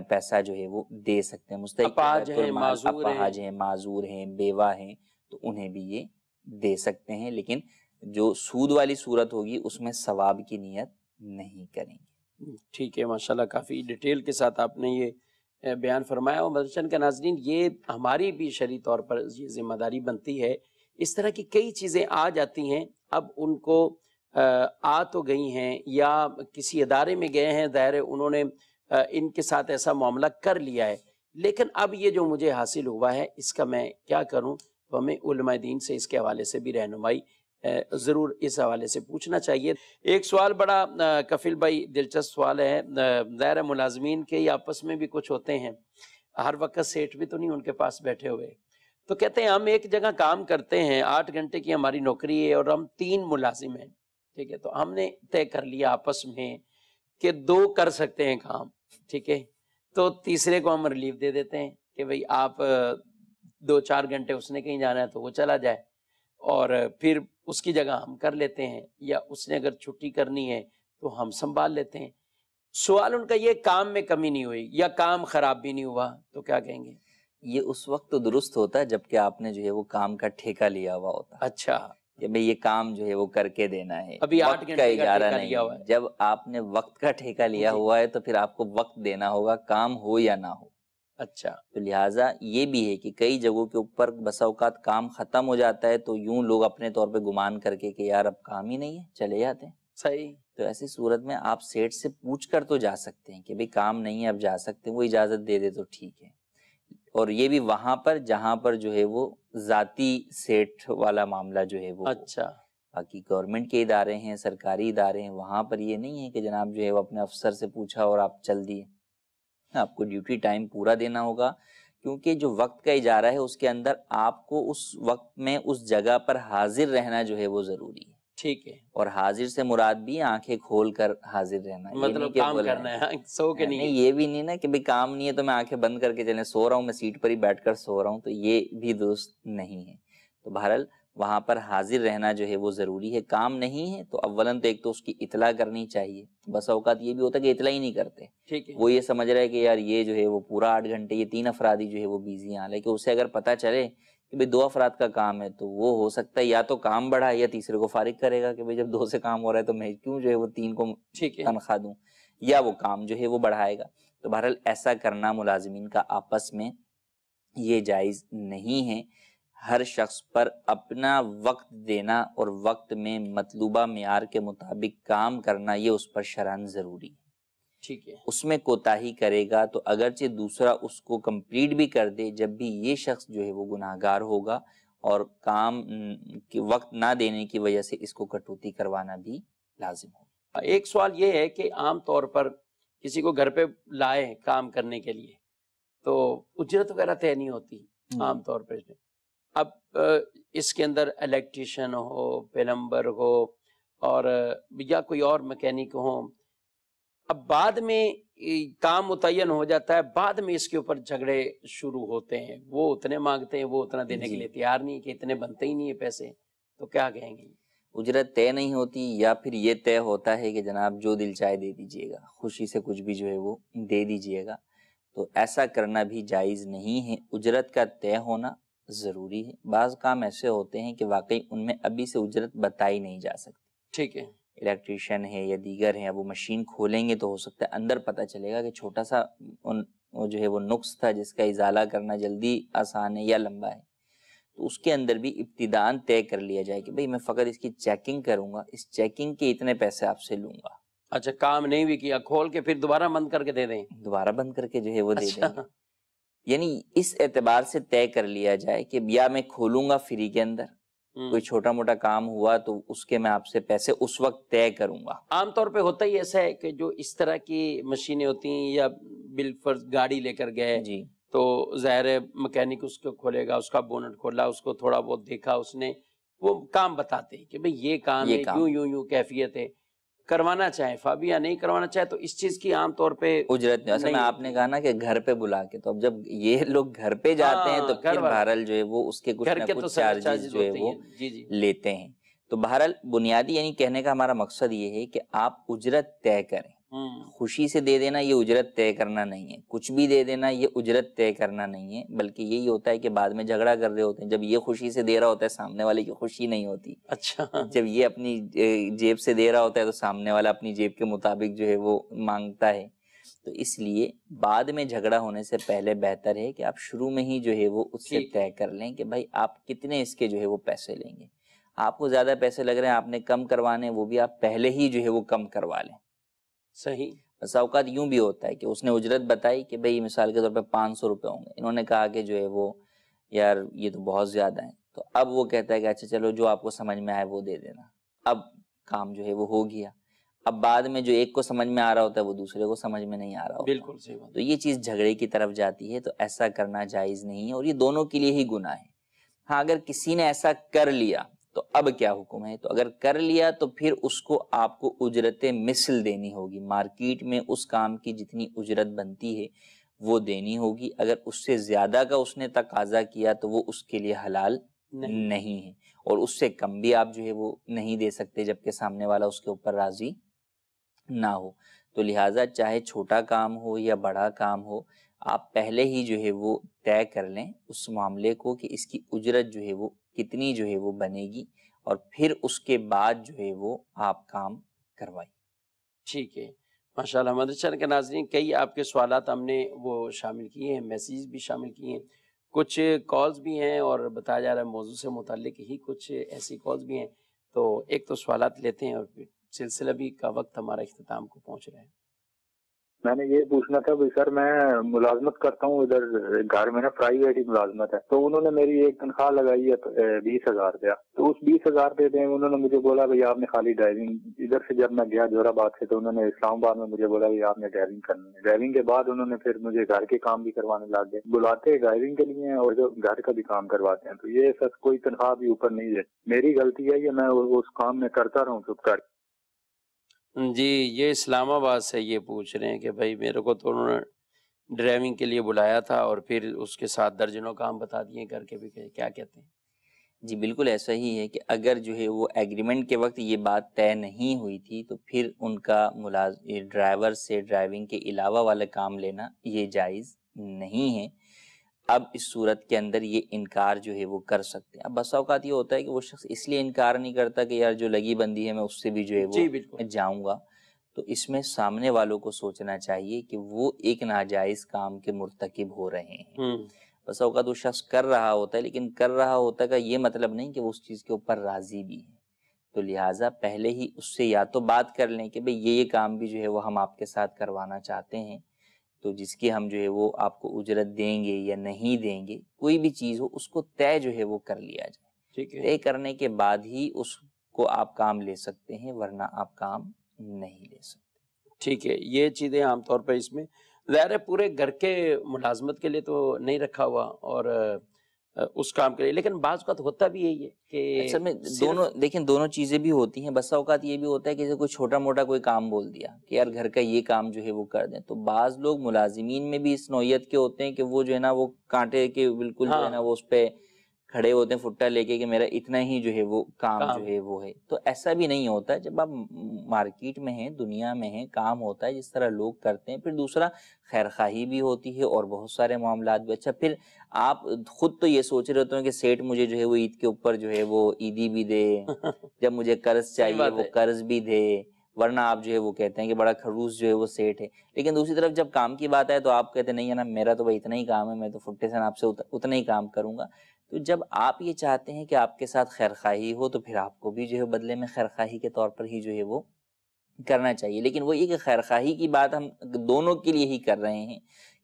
پیسہ جو ہے وہ دے سکتے ہیں۔ مستحق بیت المال اپاہج ہیں، معذور ہیں، بیوہ ہیں، تو انہیں بھی یہ دے سکتے ہیں، لیکن جو سود والی صورت ہوگی اس میں ثواب کی نیت نہیں کریں گے۔ ٹھیک ہے، ماشاءاللہ کافی ڈیٹیل کے ساتھ آپ نے یہ بیان فرمایا، اور مدرسہ کے ناظرین یہ ہماری بھی شرعی طور پر یہ ذمہ داری بنتی ہے، اس طرح کی کئی چیزیں آ جاتی ہیں، اب ان کو آ تو گئی ہیں یا کسی ادارے میں گئے ہیں، ظاہر ہے انہوں نے ان کے ساتھ ایسا معاملہ کر لیا ہے، لیکن اب یہ جو مجھے حاصل ہوا ہے اس کا میں کیا کروں؟ تو ہمیں علماء دین سے اس کے حوالے سے بھی رہنمائی ضرور اس حوالے سے پوچھنا چاہیے۔ ایک سوال بڑا کفیل بھائی دلچسپ سوال ہے، ظاہر ملازمین کے آپس میں بھی کچھ ہوتے ہیں، ہر وقت سیٹ بھی تو نہیں ان کے پاس بیٹھے ہوئے، تو کہتے ہیں ہم ایک جگہ کام کرتے ہیں، 8 گھنٹے کی ہماری نوکری ہے اور ہم 3 ملازم ہیں، ٹھیک ہے، تو ہم نے طے کر لیا آپس میں کہ 2 کر سکتے ہیں کام، ٹھیک ہے، تو تیسرے کو ہم ریلیف دے دیتے ہیں کہ بھئی آپ 2-4 گھنٹے اس نے کہیں جانا ہے تو وہ چلا جائے، اور پھر اس کی جگہ ہم کر لیتے ہیں، یا اس نے اگر چھٹی کرنی ہے تو ہم سنبھال لیتے ہیں۔ سوال ان کا یہ کام میں کمی نہیں ہوئی یا کام خراب بھی نہیں ہوا تو کیا کہیں گے؟ یہ اس وقت تو درست ہوتا ہے جبکہ آپ نے جو ہے وہ کام کا ٹھیکہ لیا ہوا ہوتا ہے۔ اچھا، کہ بھئی یہ کام جو ہے وہ کر کے دینا ہے، ابھی 8 وقت گھنٹے کا اجارہ ٹھیکہ نہیں لیا ہوا ہے۔ جب آپ نے وقت کا ٹھیکہ لیا ہوا ہے تو پھر آپ کو وقت دینا ہوگا، کام ہو یا نہ ہو۔ اچھا، تو لہٰذا یہ بھی ہے کہ کئی جگہوں کے اوپر بسا اوقات کام ختم ہو جاتا ہے تو یوں لوگ اپنے طور پہ گمان کر کے کہ یار اب کام ہی نہیں ہے، چلے جاتے ہیں۔ صحیح۔ تو ایسی صورت میں آپ سیٹ سے پوچھ کر تو جا سکتے ہیں کہ بھئی کام نہیں ہے اب جا سکتے ہیں، وہ اجازت دے دے تو ٹھیک ہے، اور یہ بھی وہاں پر جہاں پر جو ہے وہ ذاتی سیٹ والا معاملہ جو ہے وہ۔ اچھا، باقی گورنمنٹ کے ادارے ہیں، سرکاری ادارے ہیں، وہاں پر یہ نہیں ہے کہ جناب جو ہے وہ اپنے افسر سے پوچھا اور آپ چل دیے۔ آپ کو ڈیوٹی ٹائم پورا دینا ہوگا، کیونکہ جو وقت کا اجارہ ہے اس کے اندر آپ کو اس وقت میں اس جگہ پر حاضر رہنا جو ہے وہ ضروری ہے۔ ٹھیک ہے، اور حاضر سے مراد بھی آنکھیں کھول کر حاضر رہنا، مطلب کام کرنا ہے، سو کے نہیں، نہیں۔ یہ بھی نہیں نا کہ بھئی کام نہیں ہے تو میں آنکھیں بند کر کے چلیں سو رہا ہوں، میں سیٹ پر ہی بیٹھ کر سو رہا ہوں، تو یہ بھی درست نہیں ہے۔ تو بہرحال وہاں پر حاضر رہنا جو ہے وہ ضروری ہے۔ کام نہیں ہے تو اولاً تو ایک تو اس کی اطلاع کرنی چاہیے، بس اوقات یہ بھی ہوتا ہے کہ اطلاع ہی نہیں کرتے، ٹھیک ہے، وہ یہ سمجھ رہا ہے کہ یار یہ جو ہے وہ پورا 8 گھنٹے یہ 3 افراد ہی جو ہے وہ بیزی ہیں، حالانکہ اسے اگر پتہ چلے کہ بھئی 2 افراد کا کام ہے تو وہ ہو سکتا ہے یا تو کام بڑھائے یا تیسرے کو فارغ کرے گا کہ بھئی جب 2 سے کام ہو رہا ہے تو میں کیوں جو ہے وہ 3 کو تنخواہ دوں، یا وہ کام جو ہے وہ بڑھائے گا۔ تو بہرحال ایسا کرنا ملازمین کا آپس میں یہ جائز نہیں ہے۔ ہر شخص پر اپنا وقت دینا اور وقت میں مطلوبہ معیار کے مطابق کام کرنا یہ اس پر شرعاً ضروری ہے۔ ٹھیک ہے، اس میں کوتاہی کرے گا تو اگرچہ دوسرا اس کو کمپلیٹ بھی کر دے، جب بھی یہ شخص جو ہے وہ گناہگار ہوگا، اور کام کے وقت نہ دینے کی وجہ سے اس کو کٹوتی کروانا بھی لازم ہوگا۔ ایک سوال یہ ہے کہ عام طور پر کسی کو گھر پہ لائے کام کرنے کے لیے تو اجرت وغیرہ طے نہیں ہوتی عام طور پہ۔ اب اس کے اندر الیکٹریشین ہو، پلمبر ہو، اور یا کوئی اور میکینک ہو، اب بعد میں کام متعین ہو جاتا ہے، بعد میں اس کے اوپر جھگڑے شروع ہوتے ہیں، وہ اتنے مانگتے ہیں، وہ اتنا دینے کے لیے تیار نہیں کہ اتنے بنتے ہی نہیں ہیں پیسے، تو کیا کہیں گے؟ اجرت طے نہیں ہوتی، یا پھر یہ طے ہوتا ہے کہ جناب جو دل چاہے دے دیجئے گا، خوشی سے کچھ بھی جو ہے وہ دے دیجئے گا، تو ایسا کرنا بھی جائز نہیں ہے۔ اجرت کا طے ہونا ضروری ہے۔ بعض کام ایسے ہوتے ہیں کہ واقعی ان میں ابھی سے اجرت بتائی نہیں جا سکتی، ٹھیک ہے، الیکٹریشین ہے یا دیگر ہیں، اب وہ مشین کھولیں گے تو ہو سکتا ہے اندر پتہ چلے گا کہ چھوٹا سا وہ جو ہے وہ نقص تھا جس کا ازالہ کرنا جلدی آسان ہے یا لمبا ہے، تو اس کے اندر بھی ابتداً طے کر لیا جائے کہ بھئی میں فقط اس کی چیکنگ کروں گا، اس چیکنگ کے اتنے پیسے آپ سے لوں گا۔ اچھا، کام نہیں بھی کیا، کھول کے پھر دوبارہ بند کر کے دے دیں؟ دوبارہ بند کر کے جو ہے وہ دے دیں گے۔ یعنی اس اعتبار سے طے کر لیا جائے کہ یا میں کھولوں گا فری کے اندر، کوئی چھوٹا موٹا کام ہوا تو اس کے میں آپ سے پیسے اس وقت طے کروں گا. عام طور پہ ہوتا ہی ایسا ہے کہ جو اس طرح کی مشینیں ہوتی ہیں یا بالفرض گاڑی لے کر گئے جی تو ظاہر ہے مکینک اس کو کھولے گا، اس کا بونٹ کھولا، اس کو تھوڑا بہت دیکھا اس نے، وہ کام بتاتے ہیں کہ بھئی یہ کام ہے، یوں کیفیت ہے. کروانا چاہے فابی یا نہیں کروانا چاہے تو اس چیز کی عام طور پہ اجرت نہیں. اصل میں آپ نے کہا نا کہ گھر پہ بلا کے، تو اب جب یہ لوگ گھر پہ جاتے ہیں تو پھر بہرحال جو ہے وہ اس کے کچھ نہ کچھ چارجز جو ہے وہ لیتے ہیں. تو بہرحال بنیادی یعنی کہنے کا ہمارا مقصد یہ ہے کہ آپ اجرت طے کریں. خوشی سے دے دینا یہ اجرت طے کرنا نہیں ہے، کچھ بھی دے دینا یہ اجرت طے کرنا نہیں ہے، بلکہ یہی ہوتا ہے کہ بعد میں جھگڑا کر رہے ہوتے ہیں. جب یہ خوشی سے دے رہا ہوتا ہے سامنے والے کی خوشی نہیں ہوتی. اچھا، جب یہ اپنی جیب سے دے رہا ہوتا ہے تو سامنے والا اپنی جیب کے مطابق جو ہے وہ مانگتا ہے. تو اس لیے بعد میں جھگڑا ہونے سے پہلے بہتر ہے کہ آپ شروع میں ہی جو ہے وہ اس سے طے کر لیں کہ بھائی آپ کتنے اس کے جو ہے وہ پیسے لیں گے. آپ کو زیادہ پیسے لگ رہے ہیں، آپ نے کم کروانے، وہ بھی آپ پہلے ہی جو ہے وہ کم کروا لیں. صحیح. بس اوقات یوں بھی ہوتا ہے کہ اس نے اجرت بتائی کہ بھئی مثال کے طور پہ 500 روپے ہوں گے، انہوں نے کہا کہ جو ہے وہ یار یہ تو بہت زیادہ ہیں، تو اب وہ کہتا ہے کہ اچھا چلو جو آپ کو سمجھ میں آئے وہ دے دینا. اب کام جو ہے وہ ہو گیا. اب بعد میں جو ایک کو سمجھ میں آ رہا ہوتا ہے وہ دوسرے کو سمجھ میں نہیں آ رہا ہوتا. بالکل صحیح بات. تو یہ چیز جھگڑے کی طرف جاتی ہے، تو ایسا کرنا جائز نہیں ہے اور یہ دونوں کے لیے ہی گناہ ہے. ہاں اگر کسی نے ایسا کر لیا تو اب کیا حکم ہے؟ تو اگر کر لیا تو پھر اس کو آپ کو اجرت مثل دینی ہوگی. مارکیٹ میں اس کام کی جتنی اجرت بنتی ہے وہ دینی ہوگی. اگر اس سے زیادہ کا اس نے تقاضا کیا تو وہ اس کے لیے حلال نہیں ہے، اور اس سے کم بھی آپ جو ہے وہ نہیں دے سکتے جبکہ سامنے والا اس کے اوپر راضی نہ ہو. تو لہٰذا چاہے چھوٹا کام ہو یا بڑا کام ہو، آپ پہلے ہی جو ہے وہ طے کر لیں اس معاملے کو کہ اس کی اجرت جو ہے وہ کتنی جو ہے وہ بنے گی، اور پھر اس کے بعد جو ہے وہ آپ کام کروائیں. ٹھیک ہے، ماشاء اللہ. مدنی چینل کے ناظرین، کئی آپ کے سوالات ہم نے وہ شامل کیے ہیں، میسیج بھی شامل کیے ہیں، کچھ کالز بھی ہیں، اور بتایا جا رہا ہے موضوع سے متعلق ہی کچھ ایسی کالز بھی ہیں. تو ایک تو سوالات لیتے ہیں اور پھر سلسلہ بھی کا وقت ہمارا اختتام کو پہنچ رہا ہے. میں نے یہ پوچھنا تھا بھائی سر، میں ملازمت کرتا ہوں ادھر گھر میں نا، پرائیویٹ ہی ملازمت ہے. تو انہوں نے میری ایک تنخواہ لگائی ہے 20,000 روپیہ. تو اس 20,000 روپے میں انہوں نے مجھے بولا بھائی آپ نے خالی ڈرائیونگ، ادھر سے جب میں گیا جورا آباد سے تو انہوں نے اسلام آباد میں مجھے بولا بھائی آپ نے ڈرائیونگ کرنی ہے. ڈرائیونگ کے بعد انہوں نے پھر مجھے گھر کے کام بھی کروانے لگ گئے. بلاتے ڈرائیونگ کے لیے اور جو گھر کا بھی کام کرواتے ہیں. تو یہ سر کوئی تنخواہ بھی اوپر نہیں ہے. میری غلطی ہے یہ میں اس کام میں کرتا رہوں چپ کر. جی، یہ اسلام آباد سے یہ پوچھ رہے ہیں کہ بھائی میرے کو تو انہوں نے ڈرائیونگ کے لیے بلایا تھا اور پھر اس کے ساتھ درجنوں کام بتا دیے کر کے بھی، کیا کہتے ہیں؟ جی بالکل ایسا ہی ہے کہ اگر جو ہے وہ ایگریمنٹ کے وقت یہ بات طے نہیں ہوئی تھی تو پھر ان کا ڈرائیور سے ڈرائیونگ کے علاوہ والا کام لینا یہ جائز نہیں ہے. اب اس صورت کے اندر یہ انکار جو ہے وہ کر سکتے ہیں. اب بسا اوقات یہ ہوتا ہے کہ وہ شخص اس لیے انکار نہیں کرتا کہ یار جو لگی بندی ہے میں اس سے بھی جو ہے وہ جاؤں گا. تو اس میں سامنے والوں کو سوچنا چاہیے کہ وہ ایک ناجائز کام کے مرتکب ہو رہے ہیں. بس اوقات وہ شخص کر رہا ہوتا ہے، لیکن کر رہا ہوتا کا یہ مطلب نہیں کہ وہ اس چیز کے اوپر راضی بھی ہے. تو لہٰذا پہلے ہی اس سے یا تو بات کر لیں کہ بھئی یہ کام بھی جو ہے وہ ہم آپ کے ساتھ کروانا چاہتے ہیں، تو جس کی ہم جو ہے وہ آپ کو اجرت دیں گے یا نہیں دیں گے، کوئی بھی چیز ہو اس کو طے جو ہے وہ کر لیا جائے. طے کرنے کے بعد ہی اس کو آپ کام لے سکتے ہیں، ورنہ آپ کام نہیں لے سکتے. ٹھیک ہے، یہ چیزیں عام طور پہ اس میں ظاہر ہے پورے گھر کے ملازمت کے لیے تو نہیں رکھا ہوا اور اس کام کے لیے، لیکن بعض اوقات ہوتا بھی یہی ہے کہ اصل میں دونوں دیکھیں دونوں چیزیں بھی ہوتی ہیں. بسا اوقات یہ بھی ہوتا ہے کہ جیسے کوئی چھوٹا موٹا کوئی کام بول دیا کہ یار گھر کا یہ کام جو ہے وہ کر دیں. تو بعض لوگ ملازمین میں بھی اس نوعیت کے ہوتے ہیں کہ وہ جو ہے نا وہ کانٹے کے بالکل جو ہے نا وہ اس پہ کھڑے ہوتے ہیں پھٹا لے کے کہ میرا اتنا ہی جو ہے وہ کام جو ہے وہ ہے. تو ایسا بھی نہیں ہوتا. جب آپ مارکیٹ میں ہیں، دنیا میں ہیں، کام ہوتا ہے جس طرح لوگ کرتے ہیں. پھر دوسرا خیر خواہی بھی ہوتی ہے اور بہت سارے معاملات بھی. اچھا پھر آپ خود تو یہ سوچ رہے ہوتے ہیں کہ سیٹ مجھے جو ہے وہ عید کے اوپر جو ہے وہ عیدی بھی دے، جب مجھے قرض چاہیے وہ قرض بھی دے، ورنہ آپ جو ہے وہ کہتے ہیں کہ بڑا خڑوس جو ہے وہ سیٹ ہے. لیکن دوسری طرف جب کام کی بات آئے تو آپ کہتے ہیں نہیں ہے نا میرا تو بھائی اتنا ہی کام ہے، میں تو فٹے سے آپ سے اتنا ہی کام کروں گا. تو جب آپ یہ چاہتے ہیں کہ آپ کے ساتھ خیر خواہی ہو تو پھر آپ کو بھی جو ہے بدلے میں خیر خواہی کے طور پر ہی جو ہے وہ کرنا چاہیے. لیکن وہ یہ کہ خیر خواہی کی بات ہم دونوں کے لیے ہی کر رہے ہیں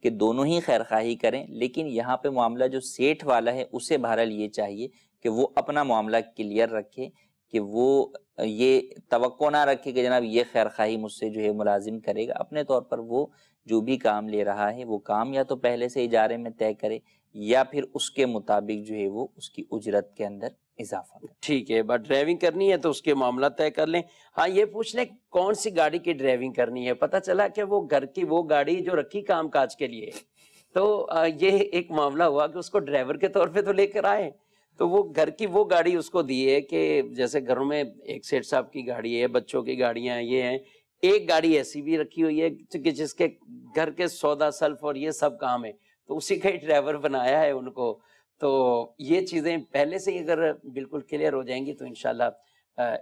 کہ دونوں ہی خیر خواہی کریں. لیکن یہاں پہ معاملہ جو سیٹھ والا ہے اسے بہرحال یہ چاہیے کہ وہ اپنا معاملہ کلیئر رکھے، کہ وہ یہ توقع نہ رکھے کہ جناب یہ خیر خواہی مجھ سے جو ہے ملازم کرے گا. اپنے طور پر وہ جو بھی کام لے رہا ہے وہ کام یا تو پہلے سے اجارے میں طے کرے یا پھر اس کے مطابق جو ہے وہ اس کی اجرت کے اندر اضافہ کرے. ٹھیک ہے، بس ڈرائیونگ کرنی ہے تو اس کے معاملہ طے کر لیں. ہاں یہ پوچھ لیں کون سی گاڑی کی ڈرائیونگ کرنی ہے. پتہ چلا کہ وہ گھر کی وہ گاڑی جو رکھی کام کاج کے لیے، تو یہ ایک معاملہ ہوا کہ اس کو ڈرائیور کے طور پہ تو لے کر آئے، تو وہ گھر کی وہ گاڑی اس کو دی ہے کہ جیسے گھروں میں ایک سیٹ صاحب کی گاڑی ہے، بچوں کی گاڑیاں ہیں، یہ ہیں، ایک گاڑی ایسی بھی رکھی ہوئی ہے کہ جس کے گھر کے سودا سلف اور یہ سب کام ہے، تو اسی کا ہی ڈرائیور بنایا ہے ان کو. تو یہ چیزیں پہلے سے ہی اگر بالکل کلیئر ہو جائیں گی تو انشاءاللہ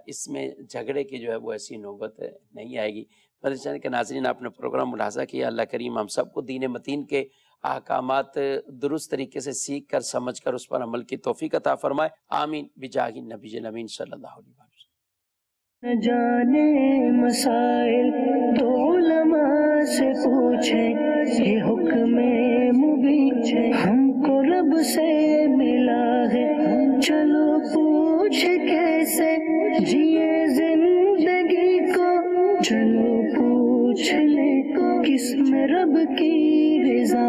اس میں جھگڑے کی جو ہے وہ ایسی نوبت نہیں آئے گی. مدنی کے ناظرین، آپ نے پروگرام ملاحظہ کیا. اللہ کریم ہم سب کو دین متین کے احکامات درست طریقے سے سیکھ کر سمجھ کر اس پر عمل کی توفیق عطا فرمائے. آمین بجاہ النبی الامین صلی اللہ علیہ وسلم. نہ جانے مسائل تو علماء سے پوچھیں، یہ حکم مبین ہم کو رب سے ملا ہے. چلو پوچھ کیسے جیے زندگی کو، چلو پوچھ لے کس میں رب کی رضا